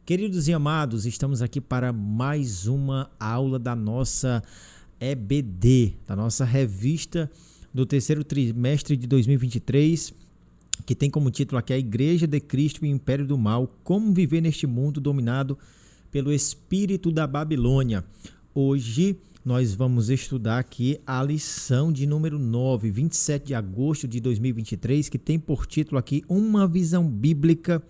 Queridos e amados, estamos aqui para mais uma aula da nossa EBD, da nossa revista do terceiro trimestre de 2023, que tem como título aqui a Igreja de Cristo e o Império do Mal, como viver neste mundo dominado pelo espírito da Babilônia. Hoje nós vamos estudar aqui a lição de número 9, 27 de agosto de 2023, que tem por título aqui Uma Visão Bíblica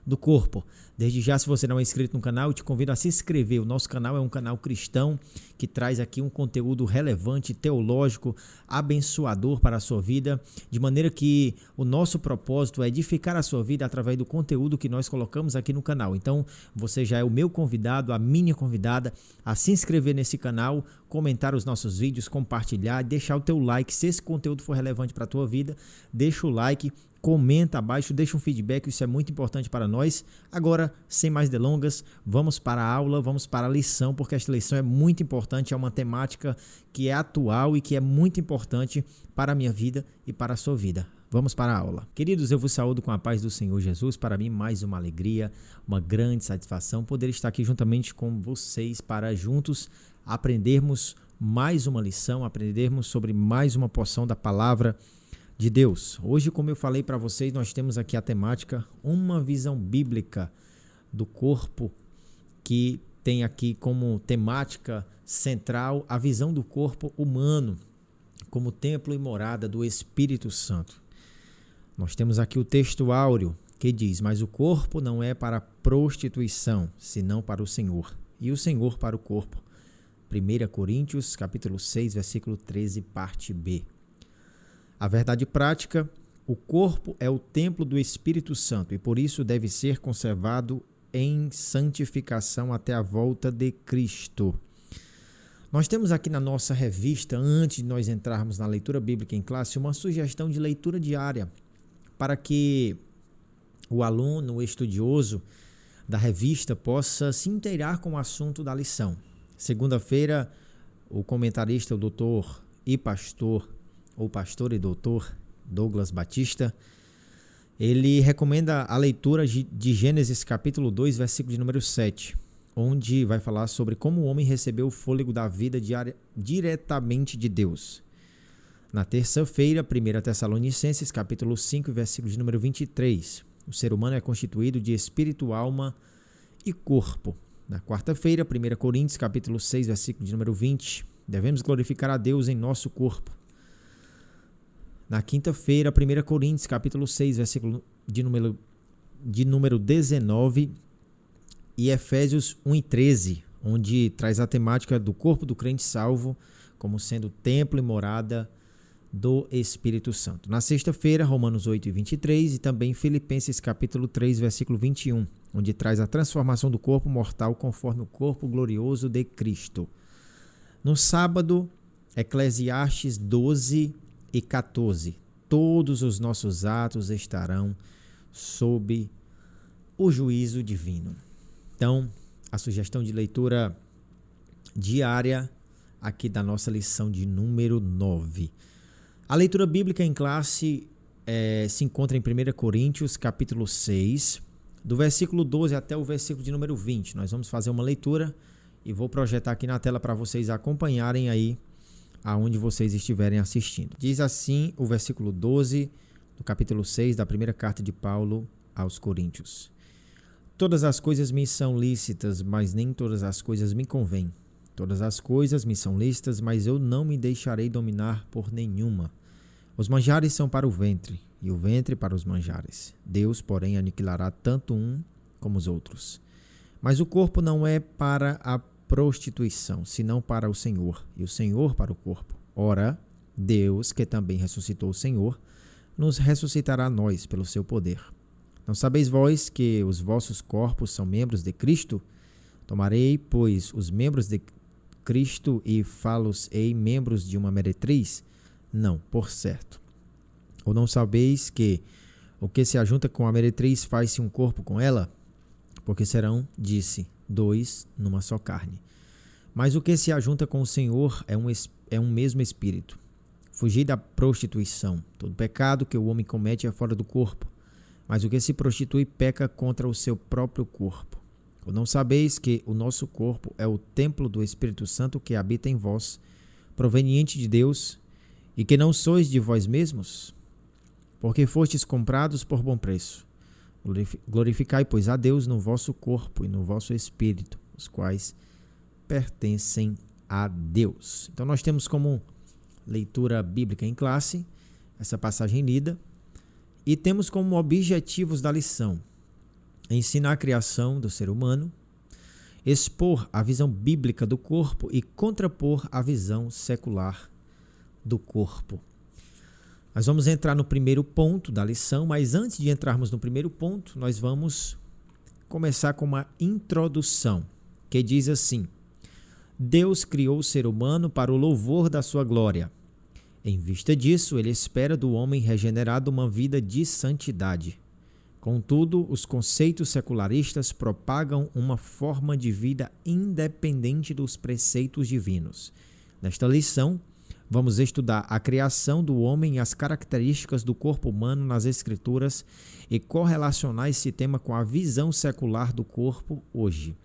do Corpo. Desde já, se você não é inscrito no canal, eu te convido a se inscrever. O nosso canal é um canal cristão que traz aqui um conteúdo relevante, teológico, abençoador para a sua vida, de maneira que o nosso propósito é edificar a sua vida através do conteúdo que nós colocamos aqui no canal. Então, você já é o meu convidado, a minha convidada, a se inscrever nesse canal, comentar os nossos vídeos, compartilhar, deixar o teu like. Se esse conteúdo for relevante para a tua vida, deixa o like, comenta abaixo, deixa um feedback, isso é muito importante para nós. Agora, sem mais delongas, vamos para a aula, vamos para a lição, porque esta lição é muito importante, é uma temática que é atual e que é muito importante para a minha vida e para a sua vida. Vamos para a aula. Queridos, eu vos saúdo com a paz do Senhor Jesus. Para mim, mais uma alegria, uma grande satisfação poder estar aqui juntamente com vocês para juntos aprendermos mais uma lição, aprendermos sobre mais uma porção da palavra de Deus. Hoje, como eu falei para vocês, nós temos aqui a temática Uma Visão Bíblica do Corpo, que tem aqui como temática central a visão do corpo humano como templo e morada do Espírito Santo. Nós temos aqui o texto áureo que diz: mas o corpo não é para prostituição, senão para o Senhor, e o Senhor para o corpo. 1 Coríntios, capítulo 6, versículo 13, parte B. A verdade prática: o corpo é o templo do Espírito Santo e por isso deve ser conservado em santificação até a volta de Cristo. Nós temos aqui na nossa revista, antes de nós entrarmos na leitura bíblica em classe, uma sugestão de leitura diária para que o aluno, o estudioso da revista possa se inteirar com o assunto da lição. Segunda-feira, o comentarista, o doutor e pastor e doutor Douglas Batista, ele recomenda a leitura de Gênesis capítulo 2, versículo de número 7, onde vai falar sobre como o homem recebeu o fôlego da vida diretamente de Deus. Na terça-feira, 1 Tessalonicenses capítulo 5, versículo de número 23, o ser humano é constituído de espírito, alma e corpo. Na quarta-feira, 1 Coríntios capítulo 6, versículo de número 20, devemos glorificar a Deus em nosso corpo. Na quinta-feira, 1 Coríntios, capítulo 6, versículo de número 19 e Efésios 1 e 13, onde traz a temática do corpo do crente salvo como sendo templo e morada do Espírito Santo. Na sexta-feira, Romanos 8 e 23 e também Filipenses, capítulo 3, versículo 21, onde traz a transformação do corpo mortal conforme o corpo glorioso de Cristo. No sábado, Eclesiastes 12 e 14, todos os nossos atos estarão sob o juízo divino. Então, a sugestão de leitura diária aqui da nossa lição de número 9. A leitura bíblica em classe se encontra em 1 Coríntios, capítulo 6, do versículo 12 até o versículo de número 20. Nós vamos fazer uma leitura e vou projetar aqui na tela para vocês acompanharem aí aonde vocês estiverem assistindo. Diz assim o versículo 12 do capítulo 6 da primeira carta de Paulo aos Coríntios: todas as coisas me são lícitas, mas nem todas as coisas me convêm. Todas as coisas me são lícitas, mas eu não me deixarei dominar por nenhuma. Os manjares são para o ventre, e o ventre para os manjares. Deus, porém, aniquilará tanto um como os outros. Mas o corpo não é para a prostituição, senão para o Senhor, e o Senhor para o corpo. Ora, Deus, que também ressuscitou o Senhor, nos ressuscitará a nós pelo seu poder. Não sabeis vós que os vossos corpos são membros de Cristo? Tomarei, pois, os membros de Cristo e fá-los-ei membros de uma meretriz? Não, por certo. Ou não sabeis que o que se ajunta com a meretriz faz-se um corpo com ela? Porque serão, disse, dois numa só carne. Mas o que se ajunta com o Senhor é um mesmo espírito. Fugir da prostituição. Todo pecado que o homem comete é fora do corpo, mas o que se prostitui peca contra o seu próprio corpo. Ou não sabeis que o nosso corpo é o templo do Espírito Santo que habita em vós, proveniente de Deus, e que não sois de vós mesmos? Porque fostes comprados por bom preço. Glorificai, pois, a Deus no vosso corpo e no vosso espírito, os quais pertencem a Deus. Então nós temos como leitura bíblica em classe essa passagem lida e temos como objetivos da lição ensinar a criação do ser humano, expor a visão bíblica do corpo e contrapor a visão secular do corpo. Nós vamos entrar no primeiro ponto da lição, mas antes de entrarmos no primeiro ponto, nós vamos começar com uma introdução, que diz assim: Deus criou o ser humano para o louvor da sua glória. Em vista disso, ele espera do homem regenerado uma vida de santidade. Contudo, os conceitos secularistas propagam uma forma de vida independente dos preceitos divinos. Nesta lição, vamos estudar a criação do homem e as características do corpo humano nas Escrituras e correlacionar esse tema com a visão secular do corpo hoje.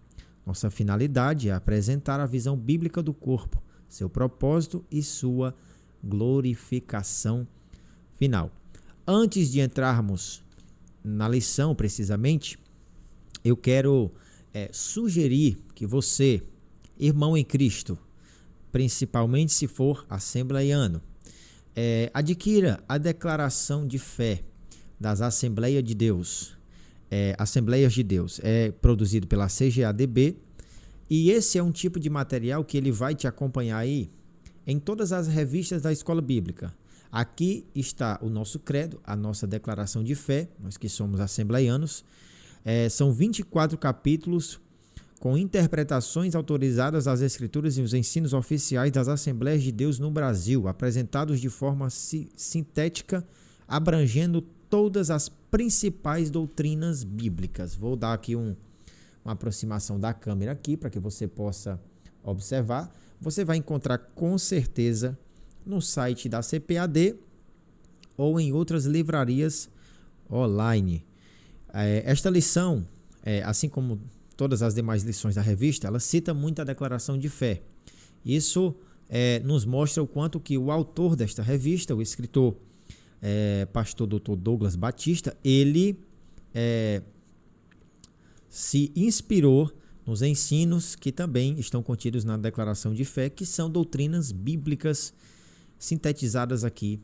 Nossa finalidade é apresentar a visão bíblica do corpo, seu propósito e sua glorificação final. Antes de entrarmos na lição, precisamente, eu quero sugerir que você, irmão em Cristo, principalmente se for assembleiano, adquira a declaração de fé das Assembleias de Deus. Assembleias de Deus. É produzido pela CGADB e esse é um tipo de material que ele vai te acompanhar aí em todas as revistas da Escola Bíblica. Aqui está o nosso credo, a nossa declaração de fé, nós que somos assembleianos. São 24 capítulos com interpretações autorizadas das Escrituras e os ensinos oficiais das Assembleias de Deus no Brasil, apresentados de forma sintética, abrangendo todas as principais doutrinas bíblicas. Vou dar aqui uma aproximação da câmera aqui para que você possa observar. Você vai encontrar com certeza no site da CPAD ou em outras livrarias online. Esta lição, assim como todas as demais lições da revista, ela cita muito a declaração de fé. Isso nos mostra o quanto que o autor desta revista, o escritor pastor Dr. Douglas Batista, ele se inspirou nos ensinos que também estão contidos na declaração de fé, que são doutrinas bíblicas sintetizadas aqui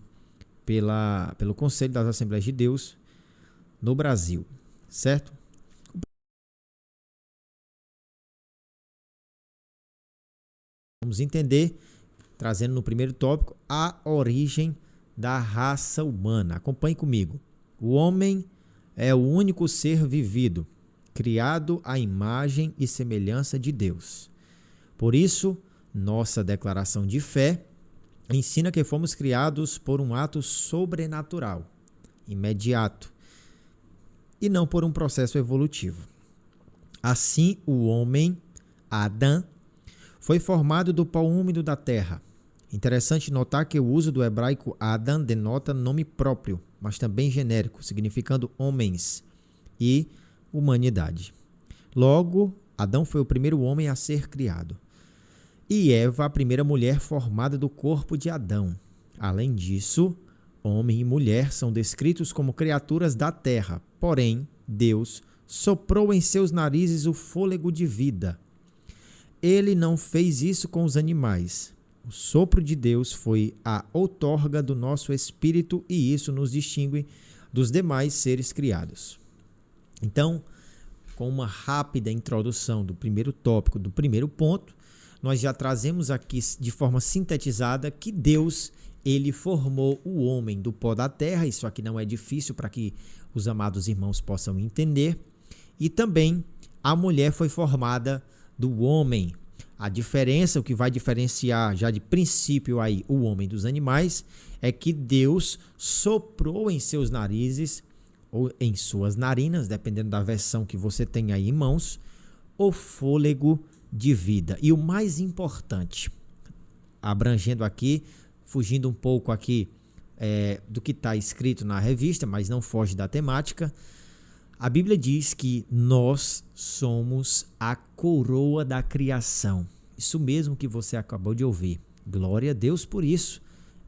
pelo Conselho das Assembleias de Deus no Brasil, certo? Vamos entender, trazendo no primeiro tópico, a origem da raça humana. Acompanhe comigo. O homem é o único ser vivido, criado à imagem e semelhança de Deus. Por isso, nossa declaração de fé ensina que fomos criados por um ato sobrenatural, imediato, e não por um processo evolutivo. Assim, o homem, Adão, foi formado do pó úmido da terra. Interessante notar que o uso do hebraico Adão denota nome próprio, mas também genérico, significando homens e humanidade. Logo, Adão foi o primeiro homem a ser criado. E Eva, a primeira mulher formada do corpo de Adão. Além disso, homem e mulher são descritos como criaturas da terra. Porém, Deus soprou em seus narizes o fôlego de vida. Ele não fez isso com os animais. O sopro de Deus foi a outorga do nosso espírito e isso nos distingue dos demais seres criados. Então, com uma rápida introdução do primeiro tópico, do primeiro ponto, nós já trazemos aqui de forma sintetizada que Deus, ele formou o homem do pó da terra. Isso aqui não é difícil para que os amados irmãos possam entender. E também a mulher foi formada do homem. A diferença, o que vai diferenciar já de princípio aí o homem dos animais, é que Deus soprou em seus narizes ou em suas narinas, dependendo da versão que você tem aí em mãos, o fôlego de vida. E o mais importante, abrangendo aqui, fugindo um pouco aqui do que está escrito na revista, mas não foge da temática, A Bíblia diz que nós somos a coroa da criação. Isso mesmo que você acabou de ouvir. Glória a Deus por isso.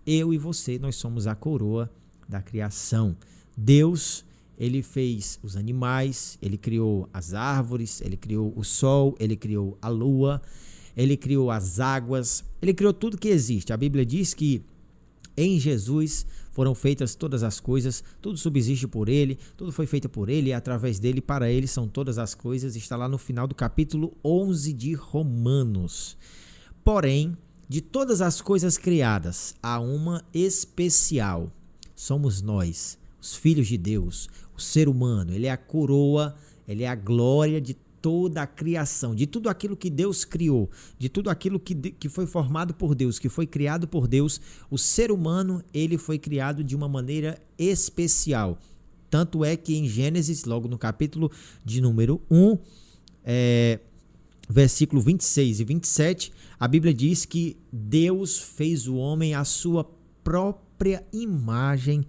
Eu e você, nós somos a coroa da criação. Deus, ele fez os animais, ele criou as árvores, ele criou o sol, ele criou a lua, ele criou as águas, ele criou tudo que existe. A Bíblia diz que em Jesus foram feitas todas as coisas, tudo subsiste por ele, tudo foi feito por ele e através dele, para ele são todas as coisas. Está lá no final do capítulo 11 de Romanos. Porém, de todas as coisas criadas, há uma especial. Somos nós, os filhos de Deus, o ser humano. Ele é a coroa, ele é a glória de toda a criação, de tudo aquilo que Deus criou, de tudo aquilo que foi formado por Deus, que foi criado por Deus. O ser humano, ele foi criado de uma maneira especial. Tanto é que em Gênesis, logo no capítulo de número 1, versículo 26 e 27, a Bíblia diz que Deus fez o homem à sua própria imagem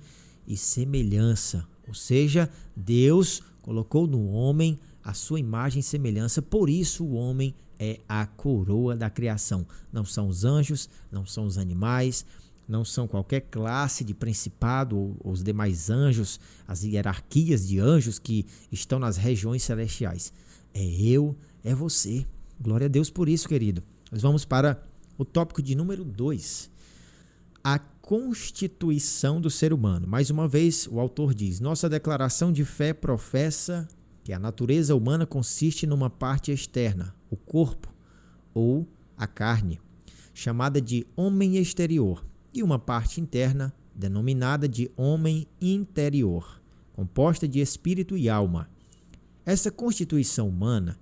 e semelhança. Ou seja, Deus colocou no homem a sua imagem e semelhança, por isso o homem é a coroa da criação. Não são os anjos, não são os animais, não são qualquer classe de principado ou os demais anjos, as hierarquias de anjos que estão nas regiões celestiais. É eu, é você. Glória a Deus por isso, querido. Nós vamos para o tópico de número 2. A constituição do ser humano. Mais uma vez, o autor diz: nossa declaração de fé professa que a natureza humana consiste numa parte externa, o corpo ou a carne, chamada de homem exterior, e uma parte interna, denominada de homem interior, composta de espírito e alma. Essa constituição humana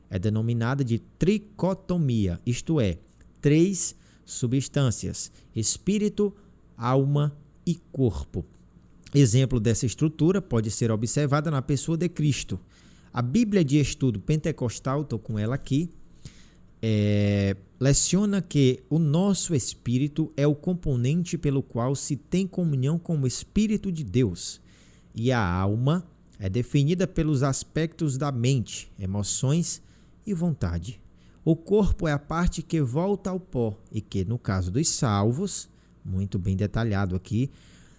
é denominada de tricotomia, isto é, 3 substâncias: espírito, alma e corpo. Exemplo dessa estrutura pode ser observada na pessoa de Cristo. A Bíblia de Estudo Pentecostal, estou com ela aqui, leciona que o nosso espírito é o componente pelo qual se tem comunhão com o Espírito de Deus, e a alma é definida pelos aspectos da mente, emoções e vontade. O corpo é a parte que volta ao pó e que, no caso dos salvos, muito bem detalhado aqui,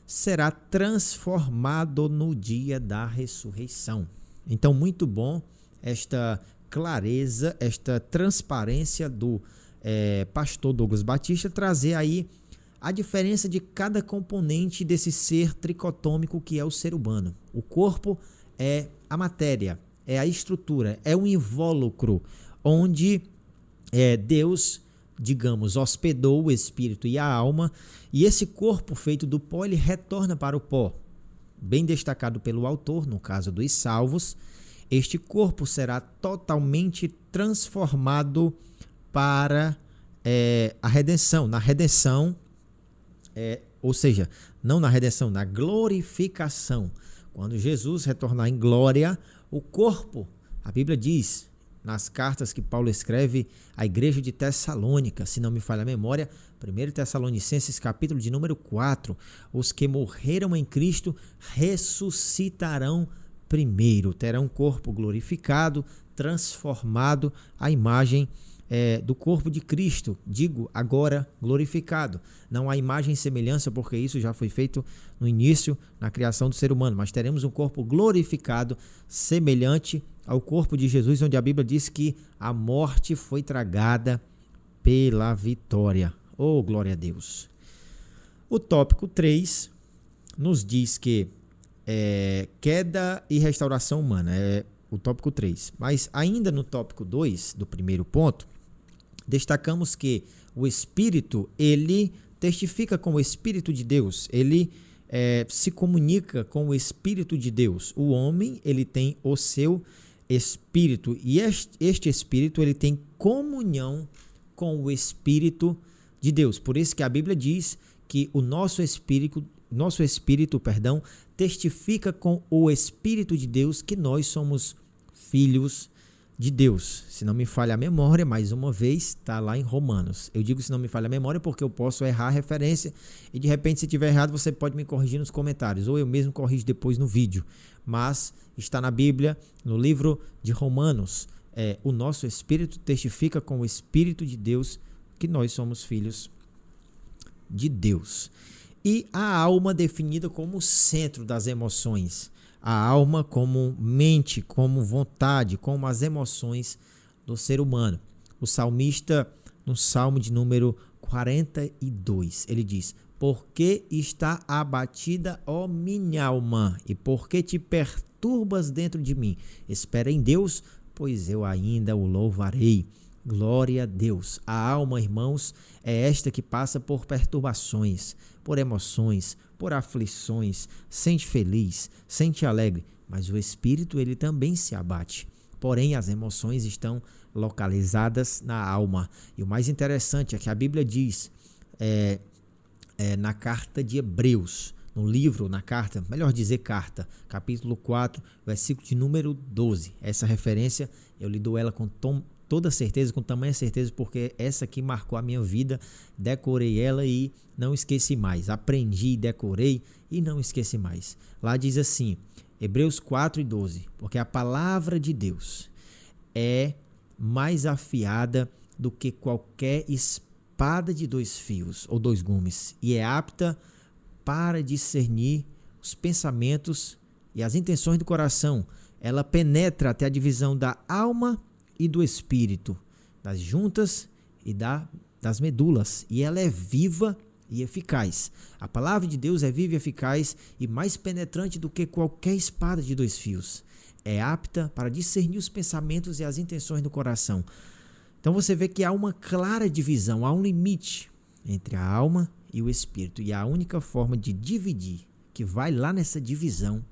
será transformado no dia da ressurreição. Então, muito bom esta clareza, esta transparência do pastor Douglas Batista, trazer aí a diferença de cada componente desse ser tricotômico que é o ser humano. O corpo é a matéria, é a estrutura, é o invólucro onde Deus, digamos, hospedou o espírito e a alma, e esse corpo feito do pó, ele retorna para o pó. Bem destacado pelo autor, no caso dos salvos, este corpo será totalmente transformado para a redenção. Na redenção, ou seja, não na redenção, na glorificação. Quando Jesus retornar em glória, o corpo, a Bíblia diz, nas cartas que Paulo escreve à igreja de Tessalônica, se não me falha a memória, 1 Tessalonicenses, capítulo de número 4, os que morreram em Cristo ressuscitarão primeiro, terão um corpo glorificado, transformado à imagem do corpo de Cristo, digo agora glorificado. Não há imagem e semelhança, porque isso já foi feito no início, na criação do ser humano, mas teremos um corpo glorificado, semelhante ao corpo de Jesus, onde a Bíblia diz que a morte foi tragada pela vitória. Oh, glória a Deus! O tópico 3 nos diz que queda e restauração humana, é o tópico 3. Mas ainda no tópico 2, do primeiro ponto, destacamos que o Espírito, ele testifica com o Espírito de Deus, ele se comunica com o Espírito de Deus. O homem, ele tem o seu Espírito, e este Espírito, ele tem comunhão com o Espírito de Deus. Por isso que a Bíblia diz que o nosso espírito, testifica com o Espírito de Deus que nós somos filhos de Deus. Se não me falha a memória, mais uma vez, está lá em Romanos. Eu digo se não me falha a memória porque eu posso errar a referência e de repente, se tiver errado, você pode me corrigir nos comentários ou eu mesmo corrijo depois no vídeo. Mas está na Bíblia, no livro de Romanos. O nosso espírito testifica com o Espírito de Deus que nós somos filhos de Deus. E a alma definida como o centro das emoções. A alma como mente, como vontade, como as emoções do ser humano. O salmista, no Salmo de número 42, ele diz: por que está abatida, ó minha alma, e por que te perturbas dentro de mim? Espera em Deus, pois eu ainda o louvarei. Glória a Deus. A alma, irmãos, é esta que passa por perturbações, por emoções, por aflições, sente feliz, sente alegre, mas o espírito ele também se abate. Porém, as emoções estão localizadas na alma. E o mais interessante é que a Bíblia diz, na carta de Hebreus, no livro, na carta, melhor dizer carta, capítulo 4, versículo de número 12. Essa referência, eu lhe dou ela com toda certeza, com tamanha certeza, porque essa aqui marcou a minha vida, decorei ela e não esqueci mais. Aprendi, decorei e não esqueci mais. Lá diz assim, Hebreus 4 e 12, porque a palavra de Deus é mais afiada do que qualquer espada de 2 fios ou 2 gumes e é apta para discernir os pensamentos e as intenções do coração. Ela penetra até a divisão da alma e do espírito, das juntas e das medulas, e ela é viva e eficaz. A palavra de Deus é viva e eficaz e mais penetrante do que qualquer espada de 2 fios. É apta para discernir os pensamentos e as intenções do coração. Então você vê que há uma clara divisão, há um limite entre a alma e o espírito, e a única forma de dividir, que vai lá nessa divisão,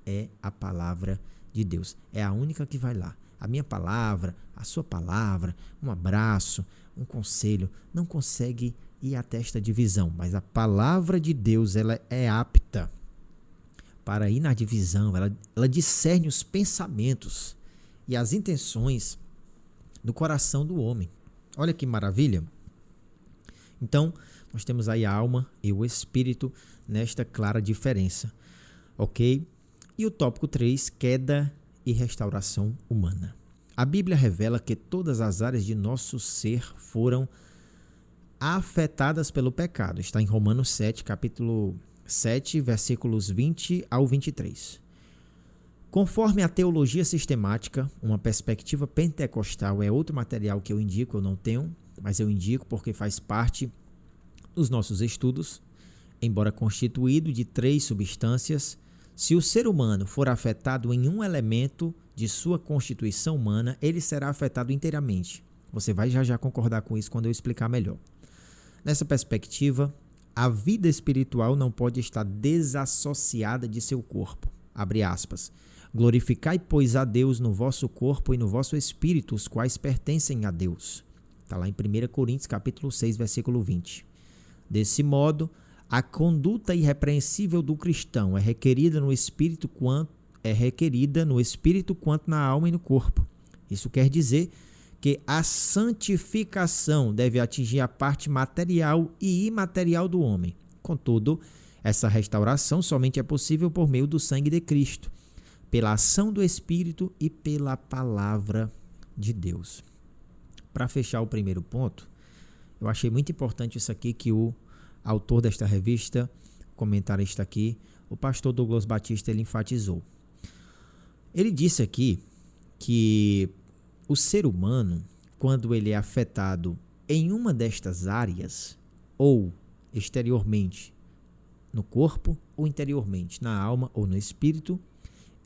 é a palavra de Deus. É a única que vai lá. A minha palavra, a sua palavra, um abraço, um conselho, não consegue ir até esta divisão, mas a palavra de Deus ela é apta para ir na divisão, ela discerne os pensamentos e as intenções do coração do homem. Olha que maravilha! Então, nós temos aí a alma e o espírito nesta clara diferença, ok? E o tópico 3, queda e restauração humana. A Bíblia revela que todas as áreas de nosso ser foram afetadas pelo pecado. Está em Romanos 7, capítulo 7, versículos 20 ao 23. Conforme a teologia sistemática, uma perspectiva pentecostal é outro material que eu indico, eu não tenho, mas eu indico porque faz parte dos nossos estudos. Embora constituído de 3 substâncias, se o ser humano for afetado em um elemento de sua constituição humana, ele será afetado inteiramente. Você vai já concordar com isso quando eu explicar melhor. Nessa perspectiva, a vida espiritual não pode estar desassociada de seu corpo. Abre aspas. Glorificai, pois, a Deus no vosso corpo e no vosso espírito, os quais pertencem a Deus. Está lá em 1 Coríntios, capítulo 6, versículo 20. Desse modo, a conduta irrepreensível do cristão é requerida no espírito quanto na alma e no corpo. Isso quer dizer que a santificação deve atingir a parte material e imaterial do homem. Contudo, essa restauração somente é possível por meio do sangue de Cristo, pela ação do Espírito e pela palavra de Deus. Para fechar o primeiro ponto, eu achei muito importante isso aqui que o autor desta revista, o comentarista aqui, o pastor Douglas Batista, ele enfatizou. Ele disse aqui que o ser humano, quando ele é afetado em uma destas áreas, ou exteriormente no corpo, ou interiormente na alma ou no espírito,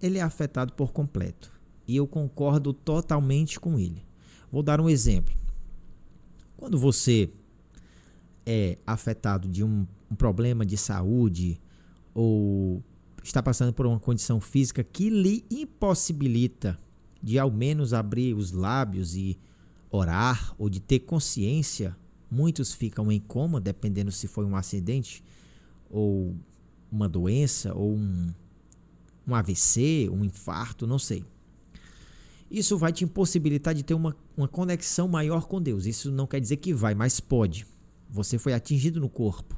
ele é afetado por completo. E eu concordo totalmente com ele. Vou dar um exemplo. Quando você é afetado de um problema de saúde ou está passando por uma condição física que lhe impossibilita de ao menos abrir os lábios e orar ou de ter consciência, muitos ficam em coma, dependendo se foi um acidente ou uma doença ou um AVC, um infarto, não sei. Isso vai te impossibilitar de ter uma conexão maior com Deus. Isso não quer dizer que vai, mas pode. Você foi atingido no corpo,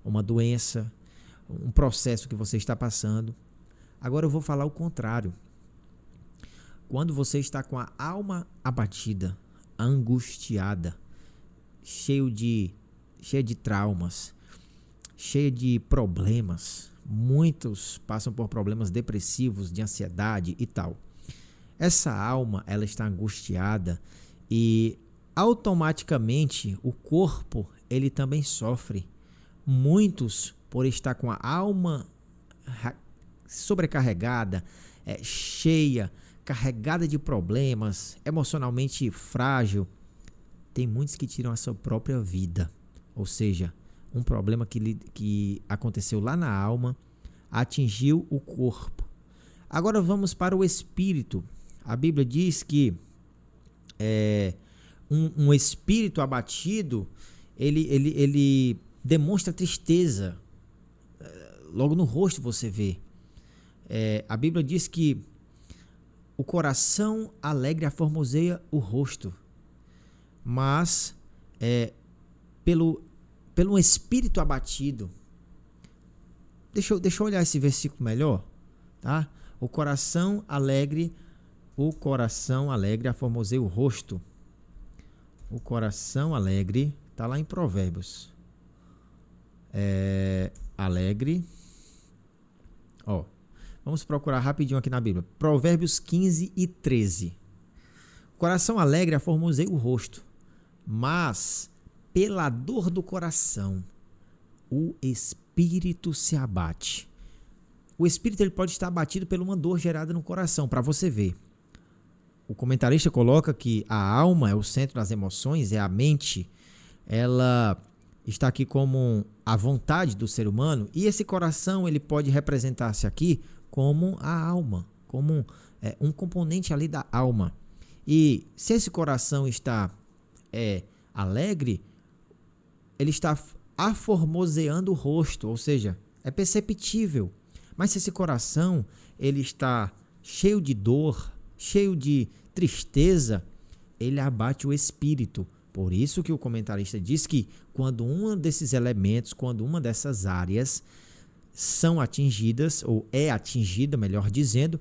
uma doença, um processo que você está passando. Agora eu vou falar o contrário. Quando você está com a alma abatida, angustiada, cheia de traumas, cheia de problemas, muitos passam por problemas depressivos, de ansiedade e tal. Essa alma, ela está angustiada e automaticamente o corpo, ele também sofre. Muitos, por estar com a alma sobrecarregada, cheia, carregada de problemas, emocionalmente frágil, tem muitos que tiram a sua própria vida. Ou seja, um problema que aconteceu lá na alma atingiu o corpo. Agora vamos para o espírito. A Bíblia diz que um espírito abatido, ele demonstra tristeza. Logo no rosto você vê. A Bíblia diz que o coração alegre aformoseia o rosto, mas pelo espírito abatido. Deixa eu olhar esse versículo melhor, tá? O coração alegre aformoseia o rosto. O coração alegre está lá em Provérbios. Alegre. Vamos procurar rapidinho aqui na Bíblia. Provérbios 15 e 13. O coração alegre aformoseia o rosto, mas pela dor do coração o espírito se abate. O espírito ele pode estar abatido por uma dor gerada no coração, para você ver. O comentarista coloca que a alma é o centro das emoções, é a mente, ela está aqui como a vontade do ser humano, e esse coração ele pode representar-se aqui como a alma, como um componente ali da alma. E se esse coração está alegre, ele está aformoseando o rosto, ou seja, é perceptível. Mas se esse coração ele está cheio de dor, cheio de tristeza, ele abate o espírito. Por isso que o comentarista diz que quando um desses elementos, quando uma dessas áreas são atingidas, ou é atingida, melhor dizendo,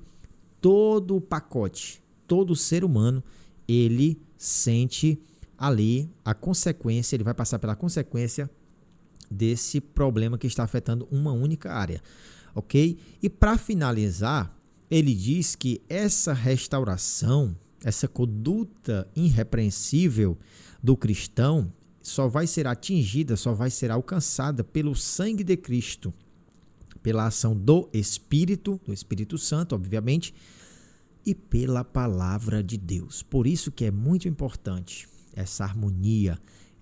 todo o pacote, todo ser humano, ele sente ali a consequência, ele vai passar pela consequência desse problema que está afetando uma única área, ok? E para finalizar, ele diz que essa restauração, essa conduta irrepreensível do cristão só vai ser atingida, só vai ser alcançada pelo sangue de Cristo, pela ação do Espírito Santo, obviamente, e pela palavra de Deus. Por isso que é muito importante essa harmonia,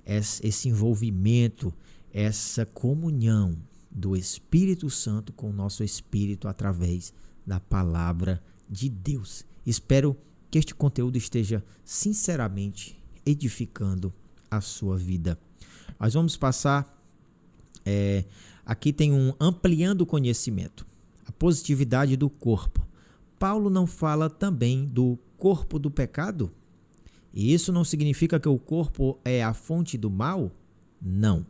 esse envolvimento, essa comunhão do Espírito Santo com o nosso espírito através da palavra de Deus. Espero que este conteúdo esteja sinceramente edificando a sua vida. Nós vamos passar, aqui tem um ampliando o conhecimento, a positividade do corpo. Paulo não fala também do corpo do pecado? E isso não significa que o corpo é a fonte do mal? Não.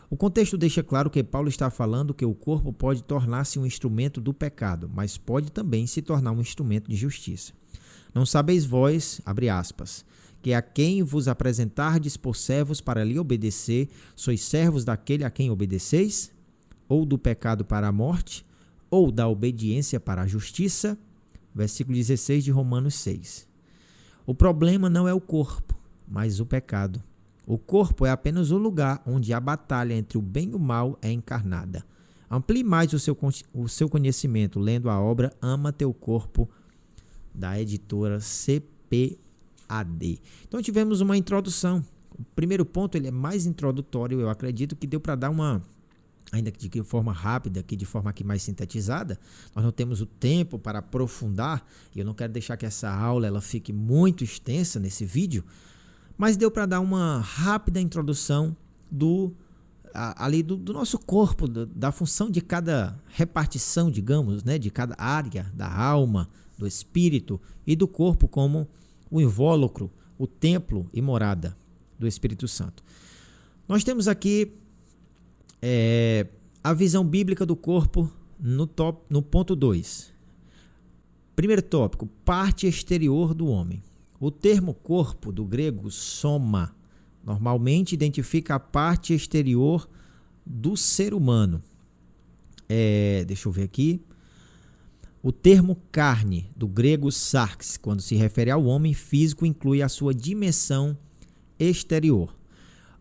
O contexto deixa claro que Paulo está falando que o corpo pode tornar-se um instrumento do pecado, mas pode também se tornar um instrumento de justiça. Não sabeis vós, abre aspas, que a quem vos apresentardes por servos para lhe obedecer, sois servos daquele a quem obedeceis? Ou do pecado para a morte, ou da obediência para a justiça? Versículo 16 de Romanos 6. O problema não é o corpo, mas o pecado. O corpo é apenas o lugar onde a batalha entre o bem e o mal é encarnada. Amplie mais o seu conhecimento lendo a obra Ama Teu Corpo, da editora CPAD. Então tivemos uma introdução. O primeiro ponto ele é mais introdutório, eu acredito que deu para dar uma, ainda que de forma rápida, que de forma aqui mais sintetizada. Nós não temos o tempo para aprofundar, e eu não quero deixar que essa aula ela fique muito extensa nesse vídeo, mas deu para dar uma rápida introdução do nosso corpo, da função de cada repartição, digamos, né, de cada área da alma, do espírito e do corpo como o invólucro, o templo e morada do Espírito Santo. Nós temos aqui a visão bíblica do corpo no ponto 2. Primeiro tópico, parte exterior do homem. O termo corpo, do grego soma, normalmente identifica a parte exterior do ser humano. Deixa eu ver aqui. O termo carne, do grego sarx, quando se refere ao homem físico, inclui a sua dimensão exterior.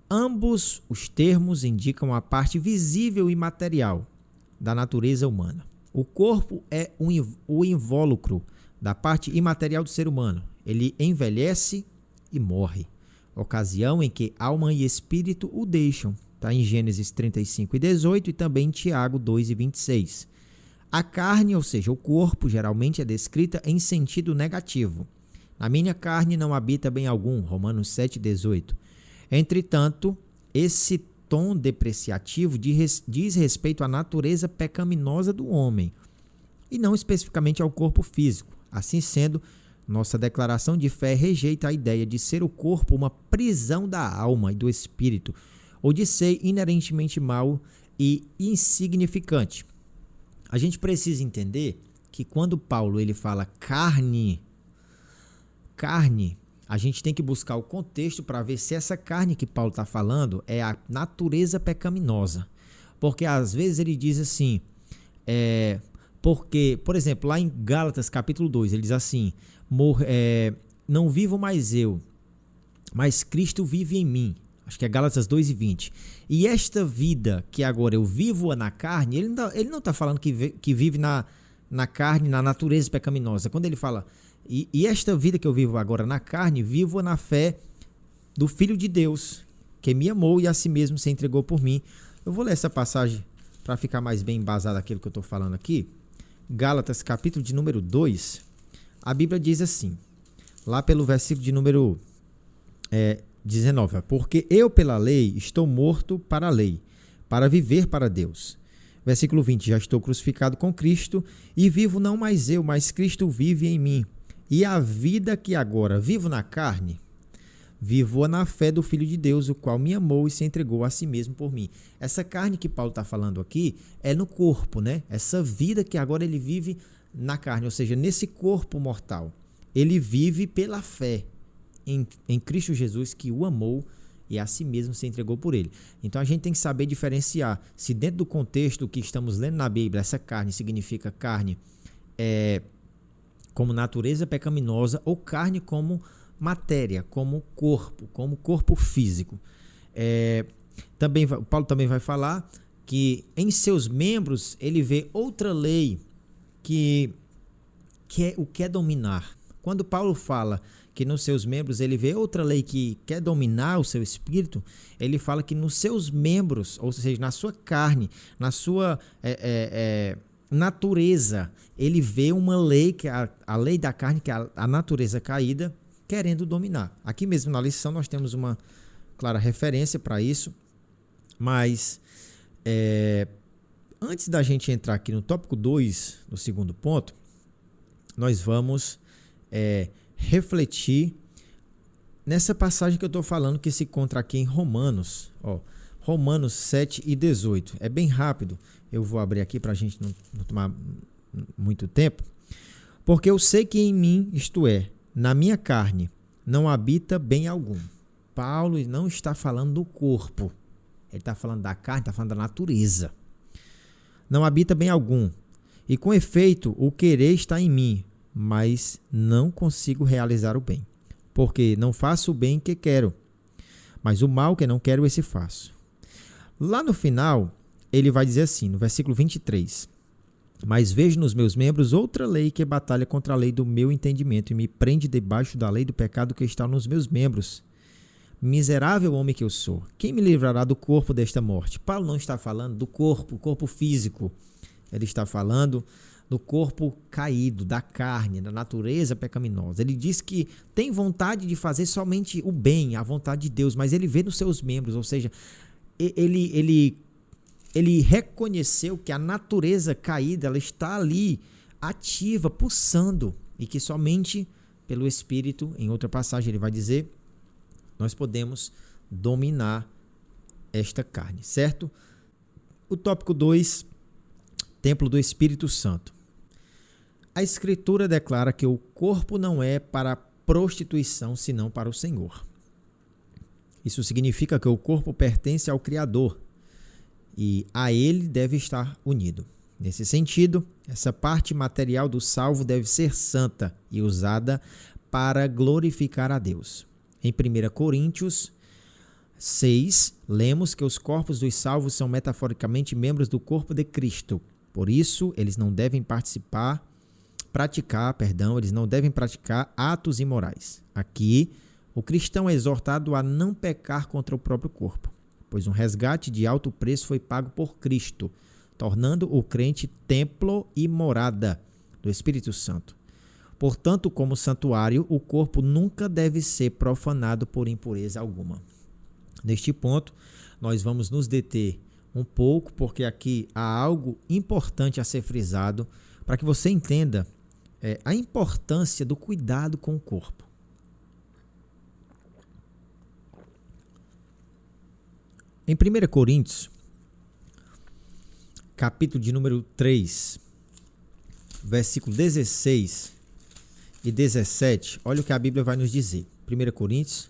Ambos os termos indicam a parte visível e material da natureza humana. O corpo é o invólucro da parte imaterial do ser humano. Ele envelhece e morre, ocasião em que alma e espírito o deixam. Está em Gênesis 35:18 e também em Tiago 2:26. A carne, ou seja, o corpo, geralmente é descrita em sentido negativo. Na minha carne não habita bem algum, Romanos 7:18. Entretanto, esse tom depreciativo diz respeito à natureza pecaminosa do homem, e não especificamente ao corpo físico. Assim sendo, nossa declaração de fé rejeita a ideia de ser o corpo uma prisão da alma e do espírito, ou de ser inerentemente mau e insignificante. A gente precisa entender que quando Paulo ele fala carne, a gente tem que buscar o contexto para ver se essa carne que Paulo está falando é a natureza pecaminosa. Porque às vezes ele diz assim, porque, por exemplo, lá em Gálatas capítulo 2, ele diz assim, não vivo mais eu, mas Cristo vive em mim. Acho que é Gálatas 2:20. E esta vida que agora eu vivo na carne, ele não está falando que vive na carne, na natureza pecaminosa. Quando ele fala, e esta vida que eu vivo agora na carne, vivo na fé do Filho de Deus, que me amou e a si mesmo se entregou por mim. Eu vou ler essa passagem para ficar mais bem embasado naquilo que eu estou falando aqui. Gálatas capítulo de número 2, a Bíblia diz assim, lá pelo versículo de número 19, porque eu pela lei estou morto para a lei, para viver para Deus. Versículo 20, já estou crucificado com Cristo e vivo não mais eu, mas Cristo vive em mim. E a vida que agora vivo na carne, vivo na fé do Filho de Deus, o qual me amou e se entregou a si mesmo por mim. Essa carne que Paulo está falando aqui é no corpo, né? Essa vida que agora ele vive na carne, ou seja, nesse corpo mortal. Ele vive pela fé em Cristo Jesus, que o amou e a si mesmo se entregou por ele. Então a gente tem que saber diferenciar se dentro do contexto que estamos lendo na Bíblia, essa carne significa carne como natureza pecaminosa ou carne como matéria, como corpo físico. Paulo também vai falar que em seus membros ele vê outra lei que quer dominar. Quando Paulo fala que nos seus membros ele vê outra lei que quer dominar o seu espírito, ele fala que nos seus membros, ou seja, na sua carne, na sua natureza, ele vê uma lei, que é a lei da carne, que é a natureza caída, querendo dominar. Aqui mesmo na lição nós temos uma clara referência para isso, mas antes da gente entrar aqui no tópico 2, no segundo ponto, nós vamos refletir nessa passagem que eu estou falando, que se encontra aqui em Romanos, Romanos 7:18. É bem rápido, eu vou abrir aqui para a gente não tomar muito tempo. Porque eu sei que em mim, isto é, na minha carne, não habita bem algum. Paulo não está falando do corpo, ele está falando da carne, está falando da natureza. Não habita bem algum. E com efeito, o querer está em mim, mas não consigo realizar o bem, porque não faço o bem que quero, mas o mal que não quero, esse faço. Lá no final, ele vai dizer assim, no versículo 23, mas vejo nos meus membros outra lei que batalha contra a lei do meu entendimento e me prende debaixo da lei do pecado que está nos meus membros. Miserável homem que eu sou, quem me livrará do corpo desta morte? Paulo não está falando do corpo físico, ele está falando do corpo caído, da carne, da natureza pecaminosa. Ele diz que tem vontade de fazer somente o bem, a vontade de Deus, mas ele vê nos seus membros, ou seja, ele reconheceu que a natureza caída, ela está ali ativa, pulsando, e que somente pelo Espírito, em outra passagem ele vai dizer, nós podemos dominar esta carne, certo? O tópico 2, templo do Espírito Santo. A Escritura declara que o corpo não é para prostituição, senão para o Senhor. Isso significa que o corpo pertence ao Criador e a ele deve estar unido. Nesse sentido, essa parte material do salvo deve ser santa e usada para glorificar a Deus. Em 1 Coríntios 6, lemos que os corpos dos salvos são metaforicamente membros do corpo de Cristo. Por isso, eles não devem praticar atos imorais. Aqui, o cristão é exortado a não pecar contra o próprio corpo, pois um resgate de alto preço foi pago por Cristo, tornando o crente templo e morada do Espírito Santo. Portanto, como santuário, o corpo nunca deve ser profanado por impureza alguma. Neste ponto, nós vamos nos deter um pouco, porque aqui há algo importante a ser frisado para que você entenda a importância do cuidado com o corpo. Em 1 Coríntios, capítulo de número 3, versículo 16 e 17, olha o que a Bíblia vai nos dizer. 1 Coríntios,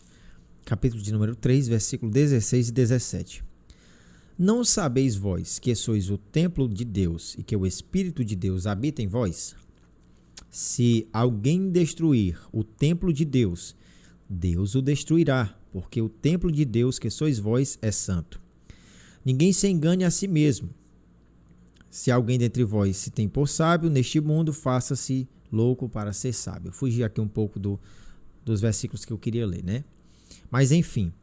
capítulo de número 3, versículo 16 e 17. Não sabeis vós que sois o templo de Deus e que o Espírito de Deus habita em vós? Se alguém destruir o templo de Deus, Deus o destruirá, porque o templo de Deus que sois vós é santo. Ninguém se engane a si mesmo. Se alguém dentre vós se tem por sábio neste mundo, faça-se louco para ser sábio. Eu fugi aqui um pouco dos versículos que eu queria ler, né? Mas enfim,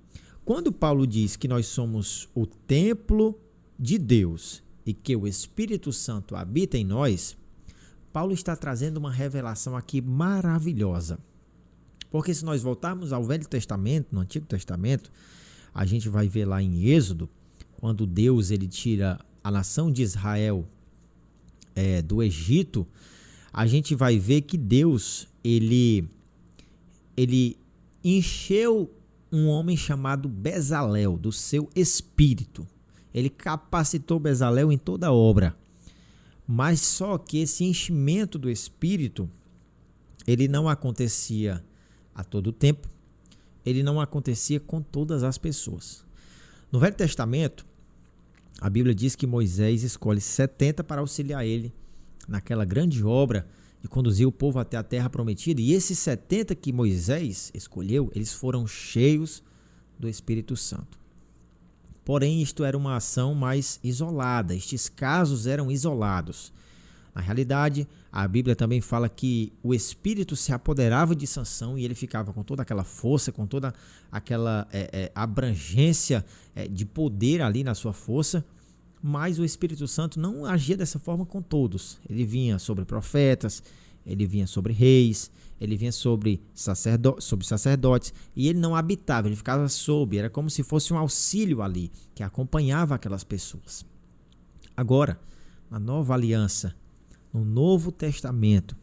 quando Paulo diz que nós somos o templo de Deus e que o Espírito Santo habita em nós, Paulo está trazendo uma revelação aqui maravilhosa. Porque se nós voltarmos ao Velho Testamento, no Antigo Testamento, a gente vai ver lá em Êxodo, quando Deus ele tira a nação de Israel do Egito, a gente vai ver que Deus ele encheu um homem chamado Bezalel do seu espírito. Ele capacitou Bezalel em toda a obra. Mas só que esse enchimento do espírito, ele não acontecia a todo tempo, ele não acontecia com todas as pessoas. No Velho Testamento, a Bíblia diz que Moisés escolhe 70 para auxiliar ele naquela grande obra de conduzir o povo até a terra prometida. E esses 70 que Moisés escolheu, eles foram cheios do Espírito Santo. Porém, isto era uma ação mais isolada, estes casos eram isolados. Na realidade, a Bíblia também fala que o Espírito se apoderava de Sansão e ele ficava com toda aquela força, com toda aquela abrangência de poder ali na sua força, mas o Espírito Santo não agia dessa forma com todos. Ele vinha sobre profetas, ele vinha sobre reis, ele vinha sobre sacerdotes e ele não habitava, ele ficava sob, era como se fosse um auxílio ali que acompanhava aquelas pessoas. Agora, na nova aliança, no Novo Testamento,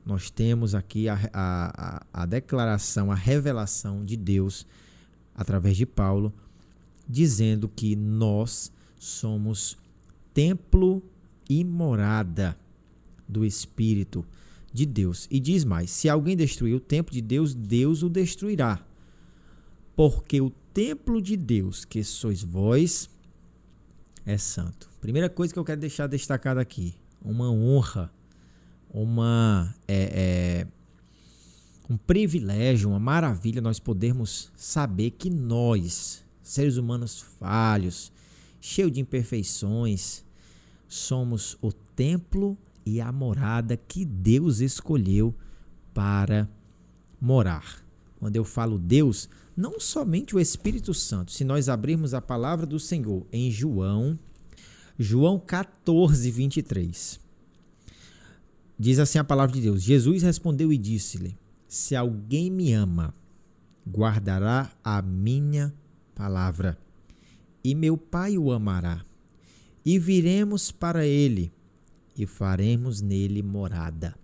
nós temos aqui a declaração, a revelação de Deus através de Paulo, dizendo que nós somos templo e morada do Espírito de Deus. E diz mais, se alguém destruir o templo de Deus, Deus o destruirá. Porque o templo de Deus, que sois vós, é santo. Primeira coisa que eu quero deixar destacada aqui, uma honra, um privilégio, uma maravilha nós podermos saber que nós, seres humanos falhos, cheios de imperfeições, somos o templo e a morada que Deus escolheu para morar. Quando eu falo Deus, não somente o Espírito Santo. Se nós abrirmos a palavra do Senhor em João 14, 23, diz assim a palavra de Deus: Jesus respondeu e disse-lhe: se alguém me ama, guardará a minha palavra, e meu Pai o amará, e viremos para ele, e faremos nele morada.